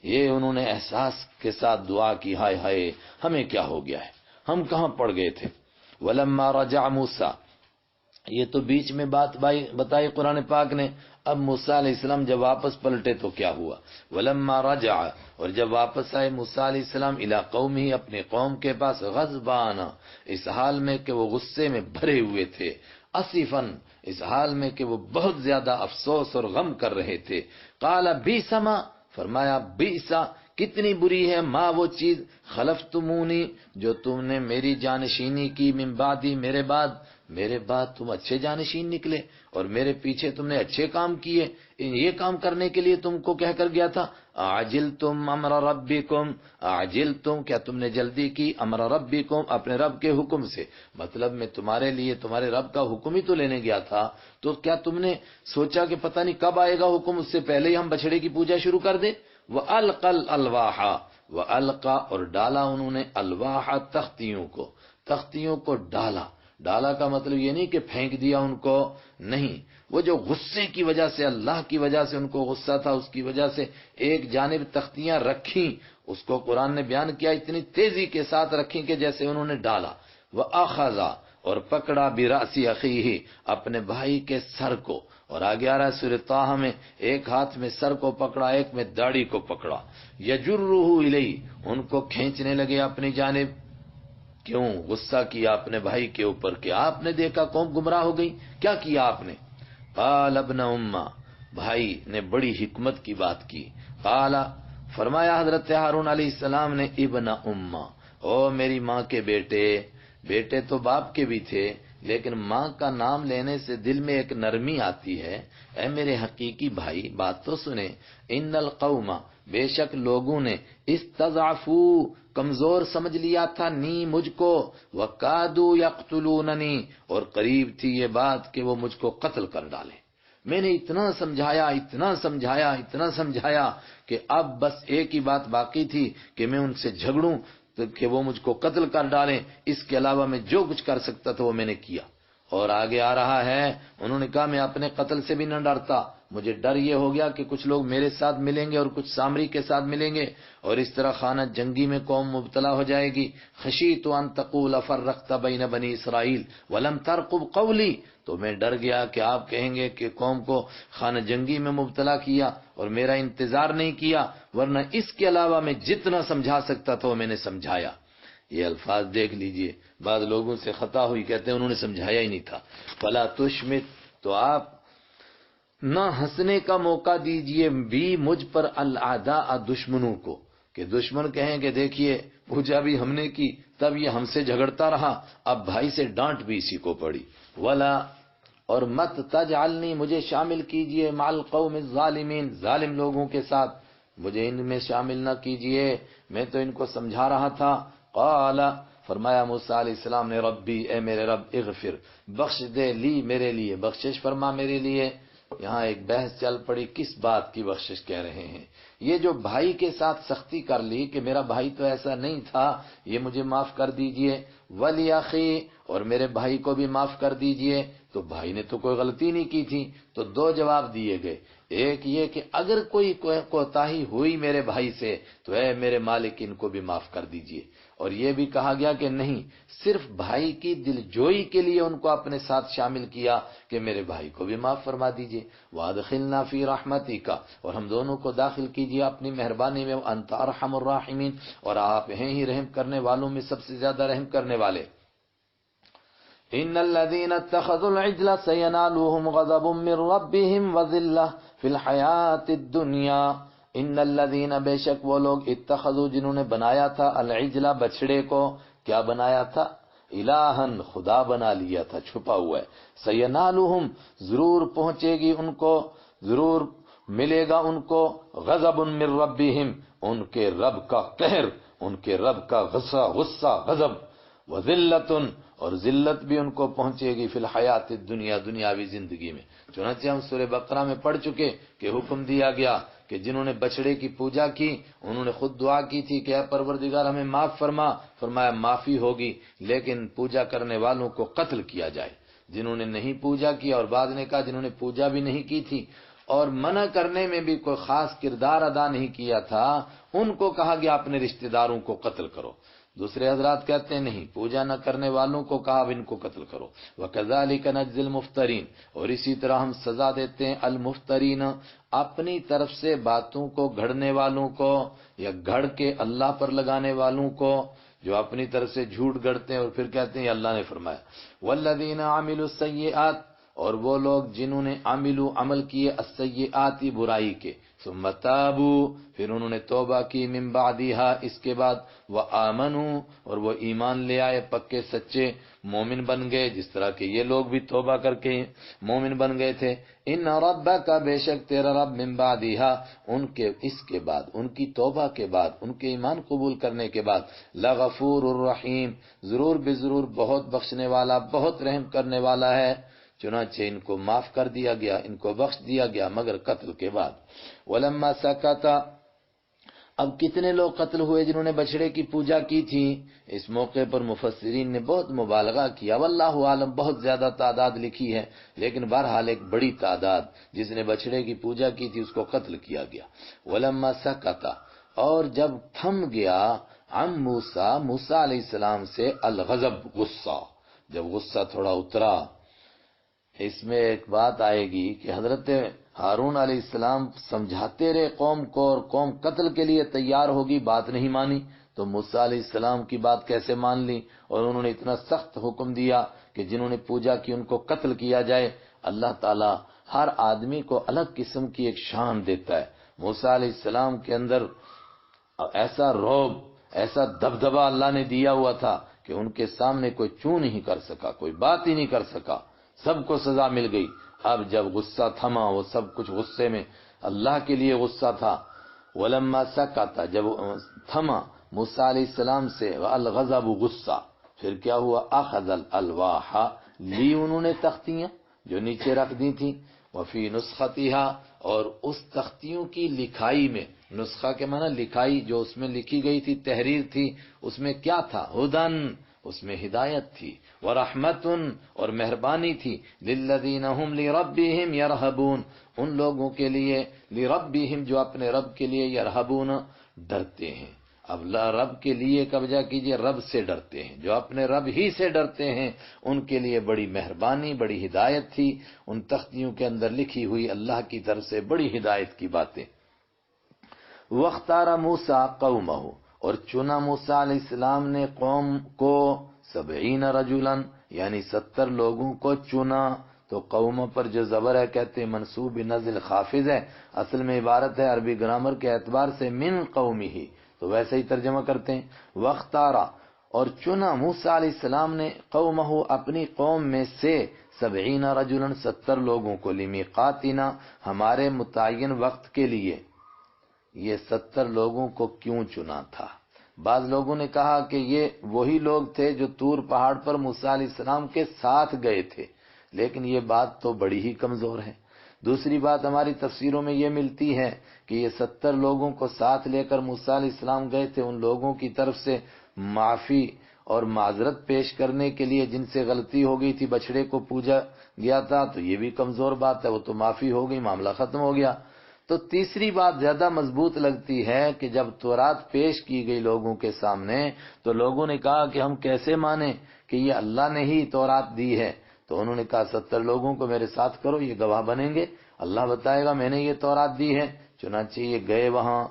یہ انہوں نے احساس کے ساتھ دعا کی، ہائے ہائے ہمیں کیا ہو گیا ہے، ہم کہاں پڑ گئے تھے. ولما رجع موسیٰ، یہ تو بیچ میں بات بتائی قرآن پاک نے. اب موسیٰ علیہ السلام جب واپس پلٹے تو کیا ہوا. ولما رجع، اور جب واپس آئے موسیٰ علیہ السلام، الی قومہ، اپنے قوم کے پاس، غضبان، اس حال میں کہ وہ غصے میں بھرے ہوئے تھے، اسفاً، اس حال میں کہ وہ بہت زیادہ افسوس اور غم کر رہے تھے. قال بیسما فرمایا بیسا کتنی بری ہے ما وہ چیز خلفتمونی جو تم نے میری جانشینی کی من بعدی میرے بعد تم اچھے جانشین نکلے اور میرے پیچھے تم نے اچھے کام کیے. یہ کام کرنے کے لیے تم کو کہہ کر گیا تھا اعجلتم امر ربکم اعجلتم کیا تم نے جلدی کی امر ربکم اپنے رب کے حکم سے. مطلب میں تمہارے لیے تمہارے رب کا حکم ہی تو لینے گیا تھا, تو کیا تم نے سوچا کہ پتہ نہیں کب آئے گا حکم, اس سے پہلے ہی ہم بچڑے کی پوجا شروع کر دیں. وَأَلْقَى الْأَلْوَاحَ وَأَلْقَى اور ڈالا انہوں نے الواح تختیوں کو ڈالا کا مطلب یہ نہیں کہ پھینک دیا ان کو, نہیں, وہ جو غصے کی وجہ سے اللہ کی وجہ سے ان کو غصہ تھا اس کی وجہ سے ایک جانب تختیاں رکھیں, اس کو قرآن نے بیان کیا اتنی تیزی کے ساتھ رکھیں کہ جیسے انہوں نے ڈالا. وَأَخَذَ اور پکڑا بِرَأْسِ أَخِيهِ اپنے بھائی کے سر کو, اور آگے آ رہا ہے سورہ طٰہٰ میں ایک ہاتھ میں سر کو پکڑا ایک میں داڑھی کو پکڑا. يَجُرُّهُ إِلَيْهِ ان کو کھینچنے لگے اپنی جانب. کیوں غصہ کیا اپنے بھائی کے اوپر کہ آپ نے دیکھا قوم گمراہ ہو گئی, کیا کیا آپ نے. قال ابن امّا بھائی نے بڑی حکمت کی بات کی. قال فرمایا حضرت ہارون علیہ السلام نے ابن امّا او میری ماں کے بیٹے تو باپ کے بھی تھے لیکن ماں کا نام لینے سے دل میں ایک نرمی آتی ہے. اے میرے حقیقی بھائی بات تو سنیں. ان القوم بے شک لوگوں نے استضعفوا کمزور سمجھ لیا تھا نی مجھ کو, وَقَادُوا يَقْتُلُونَنِي اور قریب تھی یہ بات کہ وہ مجھ کو قتل کر ڈالے. میں نے اتنا سمجھایا کہ اب بس ایک ہی بات باقی تھی کہ میں ان سے جھگڑوں کہ وہ مجھ کو قتل کر ڈالیں, اس کے علاوہ میں جو کچھ کر سکتا تھا وہ میں نے کیا. اور آگے آ رہا ہے انہوں نے کہا میں اپنے قتل سے بھی نہ ڈرتا, مجھے ڈر یہ ہو گیا کہ کچھ لوگ میرے ساتھ ملیں گے اور کچھ سامری کے ساتھ ملیں گے اور اس طرح خانہ جنگی میں قوم مبتلا ہو جائے گی. خشیت ان تقول فرقت بین بنی اسرائیل ولم ترقب قولی تو میں ڈر گیا کہ آپ کہیں گے کہ قوم کو خانہ جنگی میں مبتلا کیا اور میرا انتظار نہیں کیا, ورنہ اس کے علاوہ میں جتنا سمجھا سکتا تھا وہ میں نے سمجھایا. یہ الفاظ دیکھ لیجئے, بعض لوگوں سے خطا ہوئی کہتے ہیں انہوں نے سمجھایا ہی نہیں تھا. فلا تشمت تو آپ نہ ہنسنے کا موقع دیجئے بھی مجھ پر الاعداء دشمنوں کو, کہ دشمن کہیں کہ دیکھیے پوجا بھی ہم نے کی تب یہ ہم سے جھگڑتا رہا, اب بھائی سے ڈانٹ بھی اسی کو پڑی. ولا اور مت تجعلنی مجھے شامل کیجئے مع القوم الظالمین ظالم لوگوں کے ساتھ, مجھے ان میں شامل نہ کیجئے, میں تو ان کو سمجھا رہا تھا. قال فرمایا موسیٰ علیہ السلام نے ربی اے میرے رب اغفر بخش دے لی میرے لیے, بخشش فرما میرے لیے. یہاں ایک بحث چل پڑی کس بات کی بخشش کہہ رہے ہیں. یہ جو بھائی کے ساتھ سختی کر لی کہ میرا بھائی تو ایسا نہیں تھا یہ مجھے معاف کر دیجئے, ولی اخی اور میرے بھائی کو بھی معاف کر دیجئے. تو بھائی نے تو کوئی غلطی نہیں کی تھی, تو دو جواب دیے گئے. ایک یہ کہ اگر کوئی کوتاہی ہوئی میرے بھائی سے تو اے میرے مالک ان کو بھی معاف کر دیجئے. اور یہ بھی کہا گیا کہ نہیں صرف بھائی کی دل جوئی کے لیے ان کو اپنے ساتھ شامل کیا کہ میرے بھائی کو بھی معاف فرما دیجئے. وادخلنا فی رحمتک اور ہم دونوں کو داخل کیجئے اپنی مہربانی میں, انت ارحم الراحمین اور آپ ہیں ہی رحم کرنے والوں میں سب سے زیادہ رحم کرنے والے. ان الذين اتخذوا العجل سينالهم غضب من ربهم وذلة في الحياة الدنيا. ان الذين بے شک وہ لوگ اتخذوا جنہوں نے بنایا تھا العجل بچڑے کو, کیا بنایا تھا الہن خدا بنا لیا تھا چھپا ہوا ہے. سینالہم ضرور پہنچے گی ان کو, ضرور ملے گا ان کو غضب من ربہم ان کے رب کا قہر, ان کے رب کا غصہ غضب. وذلت اور ذلت بھی ان کو پہنچے گی فی الحیات الدنیا دنیاوی زندگی میں. چنانچہ ہم سورہ بقرہ میں پڑھ چکے کہ حکم دیا گیا کہ جنہوں نے بچڑے کی پوجا کی انہوں نے خود دعا کی تھی کہ اے پروردگار ہمیں معاف فرما, فرمایا معافی ہوگی لیکن پوجا کرنے والوں کو قتل کیا جائے. جنہوں نے نہیں پوجا کی اور بعد نے کہا جنہوں نے پوجا بھی نہیں کی تھی اور منع کرنے میں بھی کوئی خاص کردار ادا نہیں کیا تھا ان کو کہا گیا اپنے رشتہ داروں کو قتل کرو. دوسرے حضرات کہتے ہیں نہیں پوجا نہ کرنے والوں کو کہا اب ان کو قتل کرو. وَكَذَلِكَ نَجْزِي الْمُفْتَرِينَ اور اسی طرح ہم سزا دیتے ہیں المفترین اپنی طرف سے باتوں کو گھڑنے والوں کو یا گھڑ کے اللہ پر لگانے والوں کو, جو اپنی طرف سے جھوٹ گڑتے ہیں اور پھر کہتے ہیں اللہ نے فرمایا. وَالَّذِينَ عَمِلُوا السَّيِّئَاتِ اور وہ لوگ جنہوں نے عمل کیے السیئات برائی کے, ثم تابوا، پھر انہوں نے توبہ کی، من بعدہا، اس کے بعد، وآمنوا، اور وہ ایمان لے آئے، پکے سچے مومن بن گئے، جس طرح کہ یہ لوگ بھی توبہ کر کے مومن بن گئے تھے۔ ان ربک، بے شک تیرا رب، من بعدہا، ان کے اس کے بعد، ان کی توبہ کے بعد، ان کے ایمان قبول کرنے کے بعد، لغفور الرحیم، ضرور بے ضرور بہت بخشنے والا، بہت رحم کرنے والا ہے۔ چنانچہ ان کو معاف کر دیا گیا، ان کو بخش دیا گیا، مگر قتل کے بعد۔ ولما سکت، اب کتنے لوگ قتل ہوئے جنہوں نے بچڑے کی پوجا کی تھی؟ اس موقع پر مفسرین نے بہت مبالغہ کیا، واللہ عالم، بہت زیادہ تعداد لکھی ہے، لیکن بہرحال ایک بڑی تعداد جس نے بچڑے کی پوجا کی تھی اس کو قتل کیا گیا۔ ولما سکت، اور جب تھم گیا، عن موسیٰ، موسیٰ علیہ السلام سے، الغضب، غصہ، جب غصہ تھوڑا اترا۔ اس میں ایک بات آئے گی کہ حضرت ہارون علیہ السلام سمجھاتے رہے قوم کو، اور قوم قتل کے لیے تیار ہوگی، بات نہیں مانی، تو موسیٰ علیہ السلام کی بات کیسے مان لی؟ اور انہوں نے اتنا سخت حکم دیا کہ جنہوں نے پوجا کی ان کو قتل کیا جائے۔ اللہ تعالیٰ ہر آدمی کو الگ قسم کی ایک شان دیتا ہے۔ موسیٰ علیہ السلام کے اندر ایسا رعب، ایسا دبدبہ اللہ نے دیا ہوا تھا کہ ان کے سامنے کوئی چوں نہیں کر سکا، کوئی بات ہی نہیں کر سکا، سب کو سزا مل گئی۔ اب جب غصہ تھما، وہ سب کچھ غصے میں، اللہ کے لیے غصہ تھا۔ ولما سکت، جب تھما موسیٰ علیہ السلام سے، الغضب، غصہ، پھر کیا ہوا؟ اخذ الالواح، لی انہوں نے تختیاں جو نیچے رکھ دی تھی، وفی نسختها، اور اس تختیوں کی لکھائی میں، نسخہ کے معنی لکھائی، جو اس میں لکھی گئی تھی، تحریر تھی، اس میں کیا تھا؟ ہدن، اس میں ہدایت تھی، ورحمت، اور مہربانی تھی، للذین ہم لربہم یرہبون، ان لوگوں کے لیے، لربہم جو اپنے رب کے لیے، یرہبون ڈرتے ہیں۔ اب رب کے لیے کا وجہ کیجئے، رب سے ڈرتے ہیں، جو اپنے رب ہی سے ڈرتے ہیں، ان کے لیے بڑی مہربانی، بڑی ہدایت تھی، ان تختیوں کے اندر لکھی ہوئی اللہ کی طرف سے بڑی ہدایت کی باتیں۔ وَاخْتَارَ مُوسَىٰ قَوْمَهُ، اور چنا موسیٰ علیہ السلام نے قوم کو، 70 رجلاً، یعنی 70 لوگوں کو چنا۔ تو قوم پر جو زبر ہے کہتے ہیں منصوب نزل خافض ہے، اصل میں عبارت ہے عربی گرامر کے اعتبار سے من قومہ، تو ویسے ہی ترجمہ کرتے ہیں۔ وَاخْتَارَ، اور چنا موسیٰ علیہ السلام نے، قومہ، اپنی قوم میں سے، 70 رجلاً، 70 لوگوں کو، لمیقاتنا، ہمارے متعین وقت کے لیے۔ یہ 70 لوگوں کو کیوں چنا تھا؟ بعض لوگوں نے کہا کہ یہ وہی لوگ تھے جو طور پہاڑ پر موسیٰ علیہ السلام کے ساتھ گئے تھے، لیکن یہ بات تو بڑی ہی کمزور ہے۔ دوسری بات ہماری تفسیروں میں یہ ملتی ہے کہ یہ 70 لوگوں کو ساتھ لے کر موسیٰ علیہ السلام گئے تھے، ان لوگوں کی طرف سے معافی اور معذرت پیش کرنے کے لیے جن سے غلطی ہو گئی تھی، بچڑے کو پوجا گیا تھا، تو یہ بھی کمزور بات ہے، وہ تو معافی ہو گئی، معاملہ ختم ہو گیا۔ تو تیسری بات زیادہ مضبوط لگتی ہے کہ جب تورات پیش کی گئی لوگوں کے سامنے، تو لوگوں نے کہا کہ ہم کیسے مانیں کہ یہ اللہ نے ہی تورات دی ہے؟ تو انہوں نے کہا 70 لوگوں کو میرے ساتھ کرو، یہ گواہ بنیں گے، اللہ بتائے گا میں نے یہ تورات دی ہے۔ چنانچہ یہ گئے وہاں،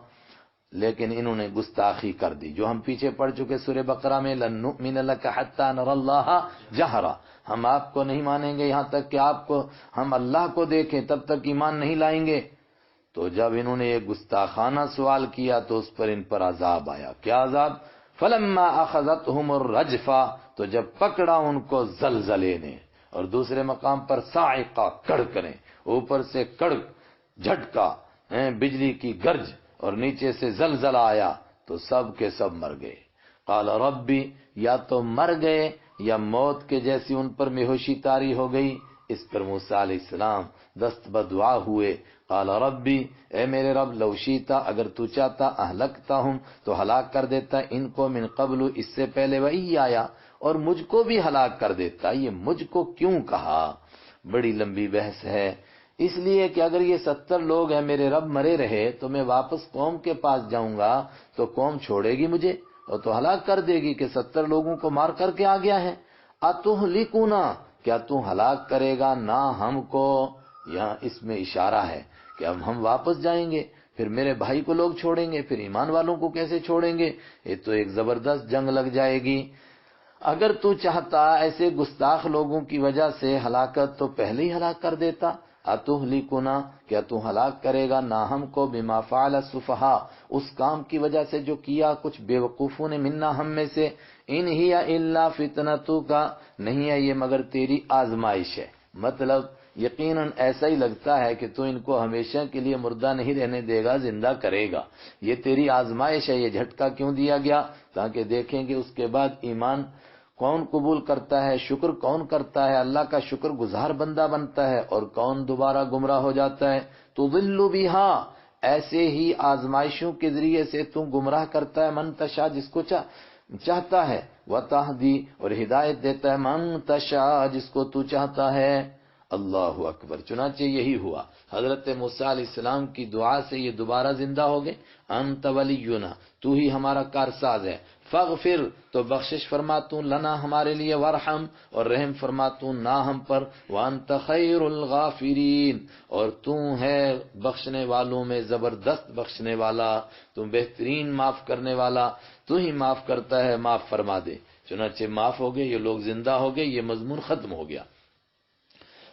لیکن انہوں نے گستاخی کر دی، جو ہم پیچھے پڑھ چکے سورہ بقرہ میں، لن نؤمن لک حتی نری اللہ جہرا، ہم آپ کو نہیں مانیں گے یہاں تک کہ آپ کو، ہم اللہ کو دیکھیں، تب تک ایمان نہیں لائیں گے۔ تو جب انہوں نے یہ گستاخانہ سوال کیا تو اس پر ان پر عذاب آیا۔ کیا عذاب؟ فلما اخذتهم الرجفہ، تو جب پکڑا ان کو زلزلے نے، اور دوسرے مقام پر صاعقہ، کڑکنے، اوپر سے کڑک، جھٹکا، بجلی کی گرج، اور نیچے سے زلزلہ آیا، تو سب کے سب مر گئے۔ قال ربی، یا تو مر گئے یا موت کے جیسی ان پر بےہوشی طاری ہو گئی۔ اس پر موسیٰ علیہ السلام دست بدعا ہوئے، قال ربی، اے میرے رب، لو شیتا، اگر تو چاہتا، اہلکتا ہوں، تو ہلاک کر دیتا ان کو، من قبل، اس سے پہلے، وہی آیا، اور مجھ کو بھی ہلاک کر دیتا۔ یہ مجھ کو کیوں کہا؟ بڑی لمبی بحث ہے، اس لیے کہ اگر یہ 70 لوگ ہیں، میرے رب مرے رہے، تو میں واپس قوم کے پاس جاؤں گا تو قوم چھوڑے گی مجھے اور تو ہلاک کر دے گی کہ 70 لوگوں کو مار کر کے آ گیا ہے۔ اتہلکونا، کیا تو ہلاک کرے گا نہ ہم کو؟ یہاں اس میں اشارہ ہے کہ اب ہم واپس جائیں گے، پھر میرے بھائی کو لوگ چھوڑیں گے، پھر ایمان والوں کو کیسے چھوڑیں گے؟ یہ تو ایک زبردست جنگ لگ جائے گی۔ اگر تو چاہتا ایسے گستاخ لوگوں کی وجہ سے ہلاکت، تو پہلے ہی ہلاک کر دیتا، اتہلکنا، کیا تو ہلاک کرے گا نہ ہم کو، بما فعل السفہاء، اس کام کی وجہ سے جو کیا کچھ بے وقوفوں نے، منا ہم میں سے، ان ہی الا فتنتک، نہیں ہے یہ مگر تیری آزمائش ہے۔ مطلب یقیناً ایسا ہی لگتا ہے کہ تو ان کو ہمیشہ کے لیے مردہ نہیں رہنے دے گا، زندہ کرے گا، یہ تیری آزمائش ہے۔ یہ جھٹکا کیوں دیا گیا؟ تاکہ دیکھیں گے اس کے بعد ایمان کون قبول کرتا ہے، شکر کون کرتا ہے، اللہ کا شکر گزار بندہ بنتا ہے، اور کون دوبارہ گمراہ ہو جاتا ہے۔ تضل بہا، ایسے ہی آزمائشوں کے ذریعے سے تم گمراہ کرتا ہے، من تشاء، جس کو چاہتا ہے، وتہدی، اور ہدایت دیتا ہے، من تشاء، جس کو تو چاہتا ہے۔ اللہ اکبر۔ چنانچہ یہی ہوا، حضرت موسیٰ علیہ السلام کی دعا سے یہ دوبارہ زندہ ہو گئے۔ انت ولینا، تو ہی ہمارا کارساز ہے، فاغفر، تو بخشش فرما تو، لنا، ہمارے لیے، وارحم، اور رحم فرما تو نہ ہم پر، وانت خیر الغافرین، اور تو ہے بخشنے والوں میں زبردست بخشنے والا، تو بہترین معاف کرنے والا، تو ہی معاف کرتا ہے، معاف فرما دے۔ چنانچہ معاف ہو گئے، یہ لوگ زندہ ہو گئے، یہ مضمون ختم ہو گیا۔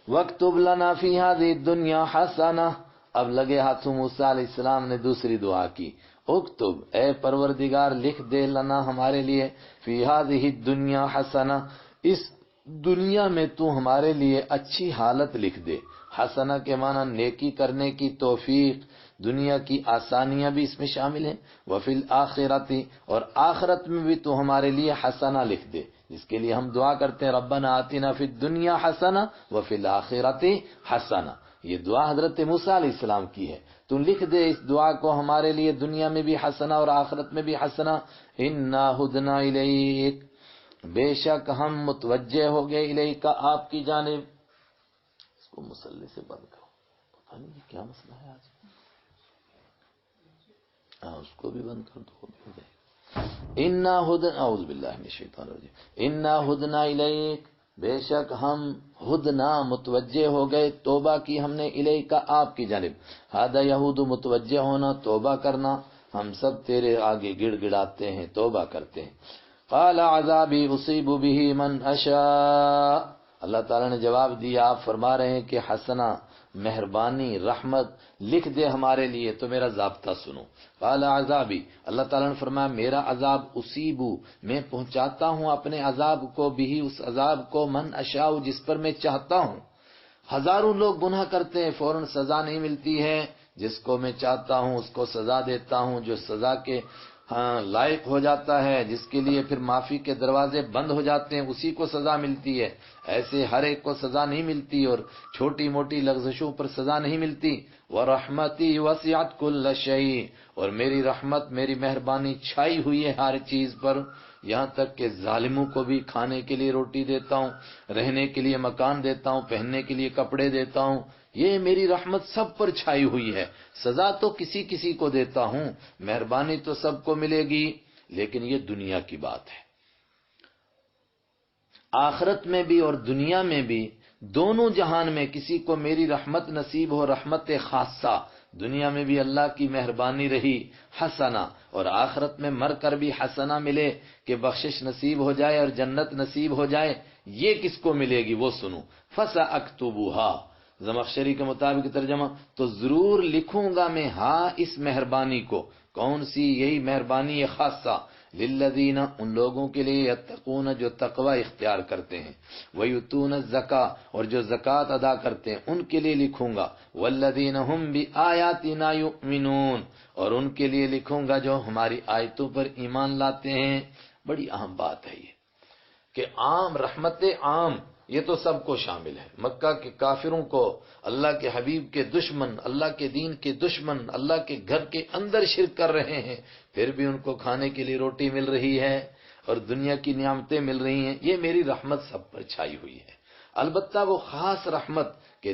وَاكْتُبْ لَنَا فِي هَذِهِ الدُّنْيَا حَسَنَةً، اب لگے ہاتھوں موسیٰ علیہ السلام نے دوسری دعا کی، اکتب، اے پروردگار لکھ دے، لنا، ہمارے لیے، فی هذه الدنیا حسنہ، اس دنیا میں تو ہمارے لیے اچھی حالت لکھ دے۔ حسنہ کے معنی نیکی کرنے کی توفیق، دنیا کی آسانیاں بھی اس میں شامل ہیں، وفی الآخرۃ، اور آخرت میں بھی تو ہمارے لیے حسنہ لکھ دے، جس کے لیے ہم دعا کرتے ہیں، ربنا آتنا فی الدنیا حسنہ وفی الآخرۃ حسنہ۔ یہ دعا حضرت موسیٰ علیہ السلام کی ہے، تو لکھ دے اس دعا کو ہمارے لیے، دنیا میں بھی حسنہ اور آخرت میں بھی حسنہ۔ انا ہدنا الیک، بے شک ہم متوجہ ہو گئے، الیک، آپ کی جانب۔ اس کو مسلح سے بند کرو، پتہ نہیں یہ کیا مسئلہ ہے آج۔ اس کو بھی بند کر دو، وہ بھی ہو جائے گا۔ انا ہدنا، اعوذ باللہ من الشیطان الرجیم، انا ہدنا الیک، بے شک ہم ہدنا متوجہ ہو گئے، توبہ کی ہم نے، الیک، آپ کی جانب۔ ہادہ یہود، متوجہ ہونا، توبہ کرنا، ہم سب تیرے آگے گڑ گڑاتے ہیں، توبہ کرتے ہیں۔ قال عذابی اصیب بہ من اشاء، اللہ تعالیٰ نے جواب دیا، آپ فرما رہے ہیں کہ حسنہ، مہربانی، رحمت لکھ دے ہمارے لیے، تو میرا ضابطہ سنو۔ قال عذابی، اللہ تعالیٰ نے فرمایا میرا عذاب، اصیبو، میں پہنچاتا ہوں اپنے عذاب کو، بھی اس عذاب کو، من اشاء، جس پر میں چاہتا ہوں۔ ہزاروں لوگ گناہ کرتے ہیں، فوراً سزا نہیں ملتی ہے، جس کو میں چاہتا ہوں اس کو سزا دیتا ہوں، جو سزا کے لائق ہو جاتا ہے، جس کے لیے پھر معافی کے دروازے بند ہو جاتے ہیں، اسی کو سزا ملتی ہے۔ ایسے ہر ایک کو سزا نہیں ملتی، اور چھوٹی موٹی لغزشوں پر سزا نہیں ملتی۔ وَرَحْمَتِي وَسِعَتْ كُلَّ شَيْءٍ، اور میری رحمت، میری مہربانی چھائی ہوئی ہے ہر چیز پر، یہاں تک کہ ظالموں کو بھی کھانے کے لیے روٹی دیتا ہوں، رہنے کے لیے مکان دیتا ہوں، پہننے کے لیے کپڑے دیتا ہوں، یہ میری رحمت سب پر چھائی ہوئی ہے۔ سزا تو کسی کسی کو دیتا ہوں، مہربانی تو سب کو ملے گی، لیکن یہ دنیا کی بات ہے۔ آخرت میں بھی اور دنیا میں بھی، دونوں جہان میں کسی کو میری رحمت نصیب ہو، رحمت خاصہ، دنیا میں بھی اللہ کی مہربانی رہی، حسنہ، اور آخرت میں مر کر بھی حسنہ ملے کہ بخشش نصیب ہو جائے اور جنت نصیب ہو جائے، یہ کس کو ملے گی وہ سنو۔ فَسَأَكْتُبُهَا، زمخشری کے مطابق ترجمہ، تو ضرور لکھوں گا میں، ہاں اس مہربانی کو، کون سی؟ یہی مہربانی خاصہ، للذین، ان لوگوں کے لیے، یتقون، جو تقوی اختیار کرتے ہیں، ویؤتون الزکاۃ، اور جو زکوٰۃ ادا کرتے ہیں، ان کے لیے لکھوں گا، والذین هم بآیاتنا یؤمنون، اور ان کے لیے لکھوں گا جو ہماری آیتوں پر ایمان لاتے ہیں۔ بڑی اہم بات ہے یہ کہ عام رحمت عام، یہ تو سب کو شامل ہے۔ مکہ کے کافروں کو، اللہ کے حبیب کے دشمن، اللہ کے دین کے دشمن، اللہ کے گھر کے اندر شرک کر رہے ہیں، پھر بھی ان کو کھانے کے لیے روٹی مل رہی ہے اور دنیا کی نعمتیں مل رہی ہیں، یہ میری رحمت سب پر چھائی ہوئی ہے۔ البتہ وہ خاص رحمت کہ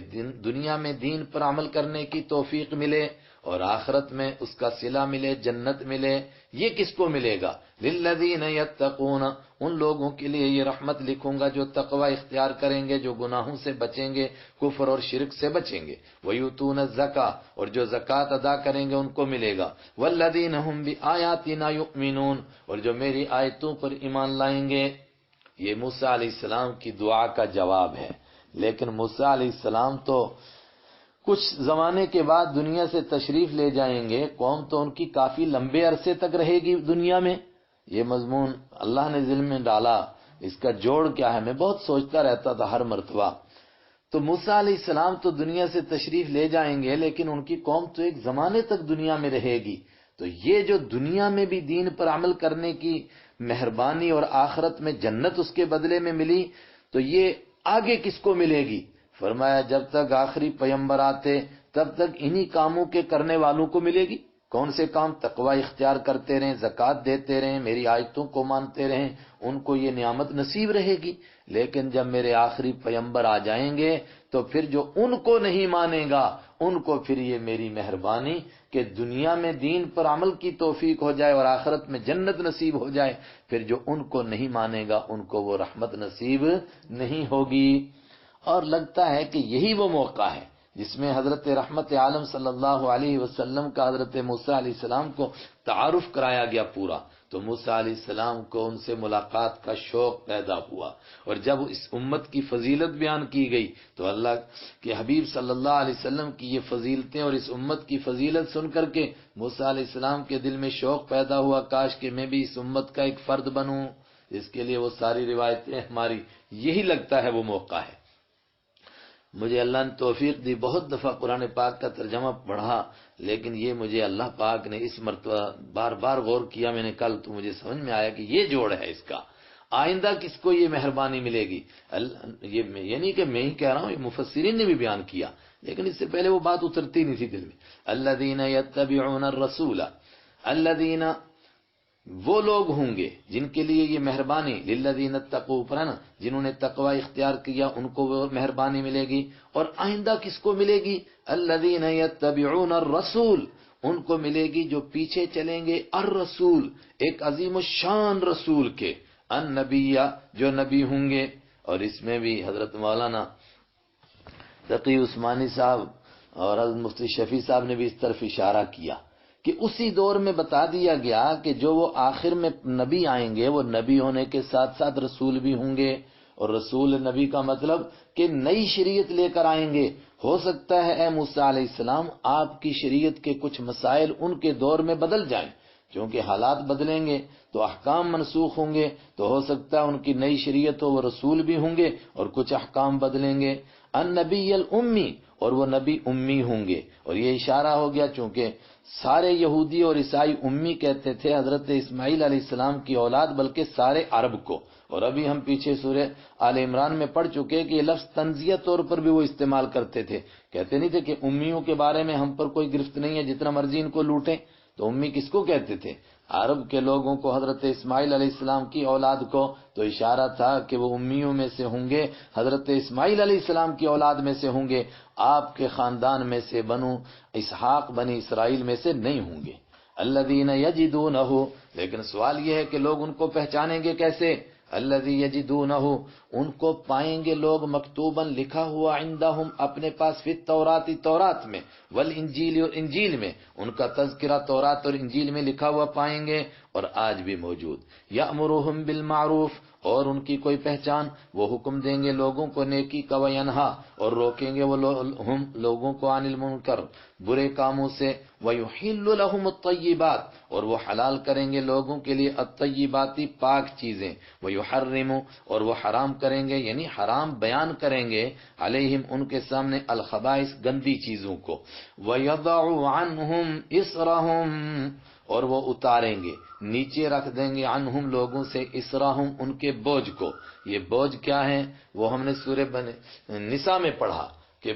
دنیا میں دین پر عمل کرنے کی توفیق ملے اور آخرت میں اس کا صلہ ملے، جنت ملے، یہ کس کو ملے گا؟ للذین یتقون، ان لوگوں کے لیے یہ رحمت لکھوں گا جو تقوی اختیار کریں گے، جو گناہوں سے بچیں گے، کفر اور شرک سے بچیں گے، ویؤتون الزکاۃ، اور جو زکوٰۃ ادا کریں گے ان کو ملے گا، والذین هم بآیاتنا یؤمنون، اور جو میری آیتوں پر ایمان لائیں گے۔ یہ موسیٰ علیہ السلام کی دعا کا جواب ہے، لیکن موسیٰ علیہ السلام تو کچھ زمانے کے بعد دنیا سے تشریف لے جائیں گے، قوم تو ان کی کافی لمبے عرصے تک رہے گی دنیا میں۔ یہ مضمون اللہ نے ذہن میں ڈالا، اس کا جوڑ کیا ہے، میں بہت سوچتا رہتا تھا ہر مرتبہ۔ تو موسیٰ علیہ السلام تو دنیا سے تشریف لے جائیں گے، لیکن ان کی قوم تو ایک زمانے تک دنیا میں رہے گی۔ تو یہ جو دنیا میں بھی دین پر عمل کرنے کی مہربانی اور آخرت میں جنت اس کے بدلے میں ملی، تو یہ آگے کس کو ملے گی؟ فرمایا جب تک آخری پیغمبر آتے تب تک انہی کاموں کے کرنے والوں کو ملے گی۔ کون سے کام؟ تقوی اختیار کرتے رہیں، زکوٰۃ دیتے رہیں، میری آیتوں کو مانتے رہیں، ان کو یہ نعمت نصیب رہے گی۔ لیکن جب میرے آخری پیغمبر آ جائیں گے تو پھر جو ان کو نہیں مانے گا ان کو پھر یہ میری مہربانی کہ دنیا میں دین پر عمل کی توفیق ہو جائے اور آخرت میں جنت نصیب ہو جائے، پھر جو ان کو نہیں مانے گا ان کو وہ رحمت نصیب نہیں ہوگی۔ اور لگتا ہے کہ یہی وہ موقع ہے جس میں حضرت رحمت عالم صلی اللہ علیہ وسلم کا حضرت موسیٰ علیہ السلام کو تعارف کرایا گیا پورا، تو موسیٰ علیہ السلام کو ان سے ملاقات کا شوق پیدا ہوا، اور جب اس امت کی فضیلت بیان کی گئی تو اللہ کے حبیب صلی اللہ علیہ وسلم کی یہ فضیلتیں اور اس امت کی فضیلت سن کر کے موسیٰ علیہ السلام کے دل میں شوق پیدا ہوا، کاش کہ میں بھی اس امت کا ایک فرد بنوں۔ اس کے لیے وہ ساری روایتیں ہماری، یہی لگتا ہے وہ موقع ہے۔ مجھے اللہ نے توفیق دی، بہت دفعہ قرآن پاک کا ترجمہ پڑھا، لیکن یہ مجھے اللہ پاک نے اس مرتبہ بار بار غور کیا، میں نے کل تو مجھے سمجھ میں آیا کہ یہ جوڑ ہے اس کا، آئندہ کس کو یہ مہربانی ملے گی۔ یہ نہیں کہ میں ہی کہہ رہا ہوں، یہ مفسرین نے بھی بیان کیا، لیکن اس سے پہلے وہ بات اترتی نہیں تھی دل میں۔ الذین یتبعون الرسول، الذین وہ لوگ ہوں گے جن کے لیے یہ مہربانی، للذین اتقوا پر ہے نا، جنہوں نے تقوی اختیار کیا ان کو وہ مہربانی ملے گی۔ اور آئندہ کس کو ملے گی؟ الذین یتبعون الرسول، ان کو ملے گی جو پیچھے چلیں گے الرسول، ایک عظیم الشان رسول کے، النبی جو نبی ہوں گے۔ اور اس میں بھی حضرت مولانا تقی عثمانی صاحب اور حضرت مفتی شفیع صاحب نے بھی اس طرف اشارہ کیا کہ اسی دور میں بتا دیا گیا کہ جو وہ آخر میں نبی آئیں گے وہ نبی ہونے کے ساتھ ساتھ رسول بھی ہوں گے، اور رسول نبی کا مطلب کہ نئی شریعت لے کر آئیں گے۔ ہو سکتا ہے اے موسیٰ علیہ السلام آپ کی شریعت کے کچھ مسائل ان کے دور میں بدل جائیں، کیونکہ حالات بدلیں گے تو احکام منسوخ ہوں گے، تو ہو سکتا ہے ان کی نئی شریعت ہو، وہ رسول بھی ہوں گے اور کچھ احکام بدلیں گے۔ النبی الامی، اور وہ نبی امی ہوں گے، اور یہ اشارہ ہو گیا چونکہ سارے یہودی اور عیسائی امی کہتے تھے حضرت اسماعیل علیہ السلام کی اولاد، بلکہ سارے عرب کو۔ اور ابھی ہم پیچھے سورہ آل عمران میں پڑھ چکے کہ یہ لفظ طنزیہ طور پر بھی وہ استعمال کرتے تھے، کہتے نہیں تھے کہ امیوں کے بارے میں ہم پر کوئی گرفت نہیں ہے، جتنا مرضی ان کو لوٹیں۔ تو امی کس کو کہتے تھے؟ عرب کے لوگوں کو، حضرت اسماعیل علیہ السلام کی اولاد کو۔ تو اشارہ تھا کہ وہ امیوں میں سے ہوں گے، حضرت اسماعیل علیہ السلام کی اولاد میں سے ہوں گے، آپ کے خاندان میں سے بنو اسحاق بنی اسرائیل میں سے نہیں ہوں گے۔ الذین یجدونہ، لیکن سوال یہ ہے کہ لوگ ان کو پہچانیں گے کیسے؟ الذی یجدونہ، ان کو پائیں گے لوگ مکتوباً لکھا ہوا عندہم اپنے پاس، فی التوراۃ تورات میں، والانجیل اور انجیل میں، ان کا تذکرہ تورات اور انجیل میں لکھا ہوا پائیں گے اور آج بھی موجود۔ یأمرہم بالمعروف، اور ان کی کوئی پہچان، وہ حکم دیں گے لوگوں کو نیکی کا، وینہا، اور روکیں گے وہ ہم لوگوں کو، عن المنکر، برے کاموں سے، ویحل لہم الطیبات، اور وہ حلال کریں گے لوگوں کے لیے الطیباتی پاک چیزیں، ویحرم، اور وہ حرام کریں گے یعنی حرام بیان کریں گے، علیہم ان کے سامنے، الخبائث گندی چیزوں کو، ویضع عنہم اسرہم، اور وہ اتاریں گے، نیچے رکھ دیں گے، عنہم لوگوں سے، اسرہم ان کے بوجھ کو۔ یہ بوجھ کیا ہے؟ وہ ہم نے سورہ نساء میں پڑھا کہ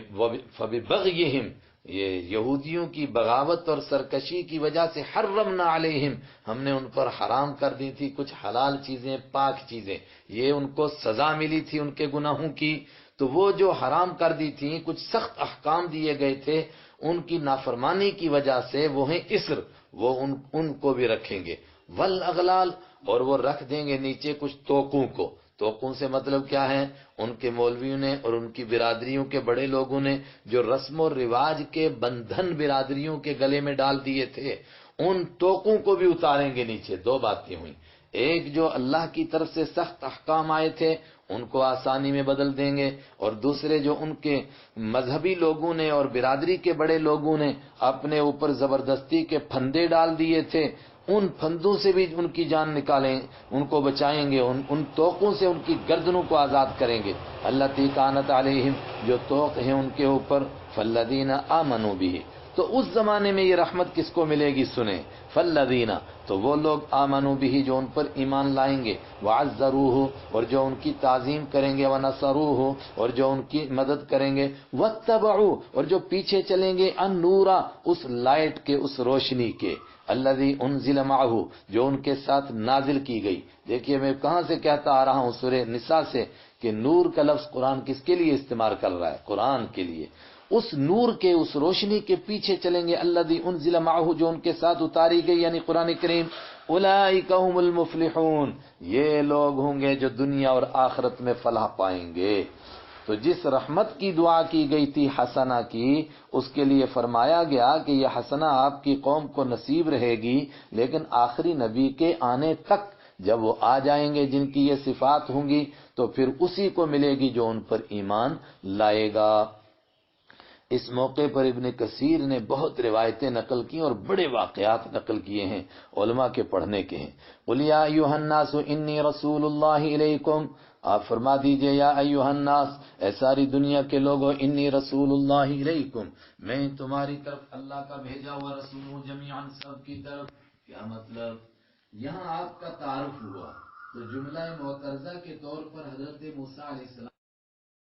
فببغیہم، یہ یہودیوں کی بغاوت اور سرکشی کی وجہ سے، حرمنا علیہم، ہم نے ان پر حرام کر دی تھی کچھ حلال چیزیں، پاک چیزیں، یہ ان کو سزا ملی تھی ان کے گناہوں کی۔ تو وہ جو حرام کر دی تھی، کچھ سخت احکام دیے گئے تھے، ان کی نافرمانی کی وجہ سے وہ ہیں اسر، وہ ان کو بھی رکھیں گے، والاغلال، اور وہ رکھ دیں گے نیچے کچھ توقوں کو۔ توقوں سے مطلب کیا ہے؟ ان کے مولویوں نے اور ان کی برادریوں کے بڑے لوگوں نے جو رسم و رواج کے بندھن برادریوں کے گلے میں ڈال دیے تھے، ان توقوں کو بھی اتاریں گے نیچے۔ دو باتیں ہوئیں، ایک جو اللہ کی طرف سے سخت احکام آئے تھے ان کو آسانی میں بدل دیں گے، اور دوسرے جو ان کے مذہبی لوگوں نے اور برادری کے بڑے لوگوں نے اپنے اوپر زبردستی کے پھندے ڈال دیے تھے، ان پھندوں سے بھی ان کی جان نکالیں، ان کو بچائیں گے، ان توقوں سے ان کی گردنوں کو آزاد کریں گے۔ التی کانت علیہم، جو توق ہیں ان کے اوپر، فالذین آمنوا بھی، تو اس زمانے میں یہ رحمت کس کو ملے گی سنیں، فالذین، تو وہ لوگ آمنوا بھی جو ان پر ایمان لائیں گے، وعزروہ، اور جو ان کی تعظیم کریں گے، ونصروہ، اور جو ان کی مدد کریں گے، واتبعوا، اور جو پیچھے چلیں گے، النورا، اس لائٹ کے، اس روشنی کے، الذی انزل معہ، جو ان کے ساتھ نازل کی گئی۔ دیکھیے میں کہاں سے کہتا آ رہا ہوں، سورہ نساء سے، کہ نور کا لفظ قرآن کس کے لیے استعمال کر رہا ہے؟ قرآن کے لیے۔ اس نور کے، اس روشنی کے پیچھے چلیں گے، الذی انزل معہ، جو ان کے ساتھ اتاری گئی، یعنی قرآن کریم، اولئک هم المفلحون، یہ لوگ ہوں گے جو دنیا اور آخرت میں فلاح پائیں گے۔ تو جس رحمت کی دعا کی گئی تھی حسنہ کی، اس کے لیے فرمایا گیا کہ یہ حسنہ آپ کی قوم کو نصیب رہے گی، لیکن آخری نبی کے آنے تک، جب وہ آ جائیں گے جن کی یہ صفات ہوں گی، تو پھر اسی کو ملے گی جو ان پر ایمان لائے گا۔ اس موقع پر ابن کثیر نے بہت روایتیں نقل کی اور بڑے واقعات نقل کیے ہیں، علماء کے پڑھنے کے ہیں۔ قُلْ يَا أَيُّهَا النَّاسُ إِنِّي رَسُولُ اللَّهِ إِلَيْكُمْ، آپ فرما دیجئے یا ایُّهَا النَّاسُ، اے ساری دنیا کے لوگو، انی رسول اللہ الیکم، میں تمہاری طرف اللہ کا بھیجا ہوا رسول ہوں، جمیعاً سب کی طرف۔ کیا مطلب؟ یہاں آپ کا تعارف ہوا تو جملہ معترضہ کے طور پر حضرت موسیٰ علیہ السلام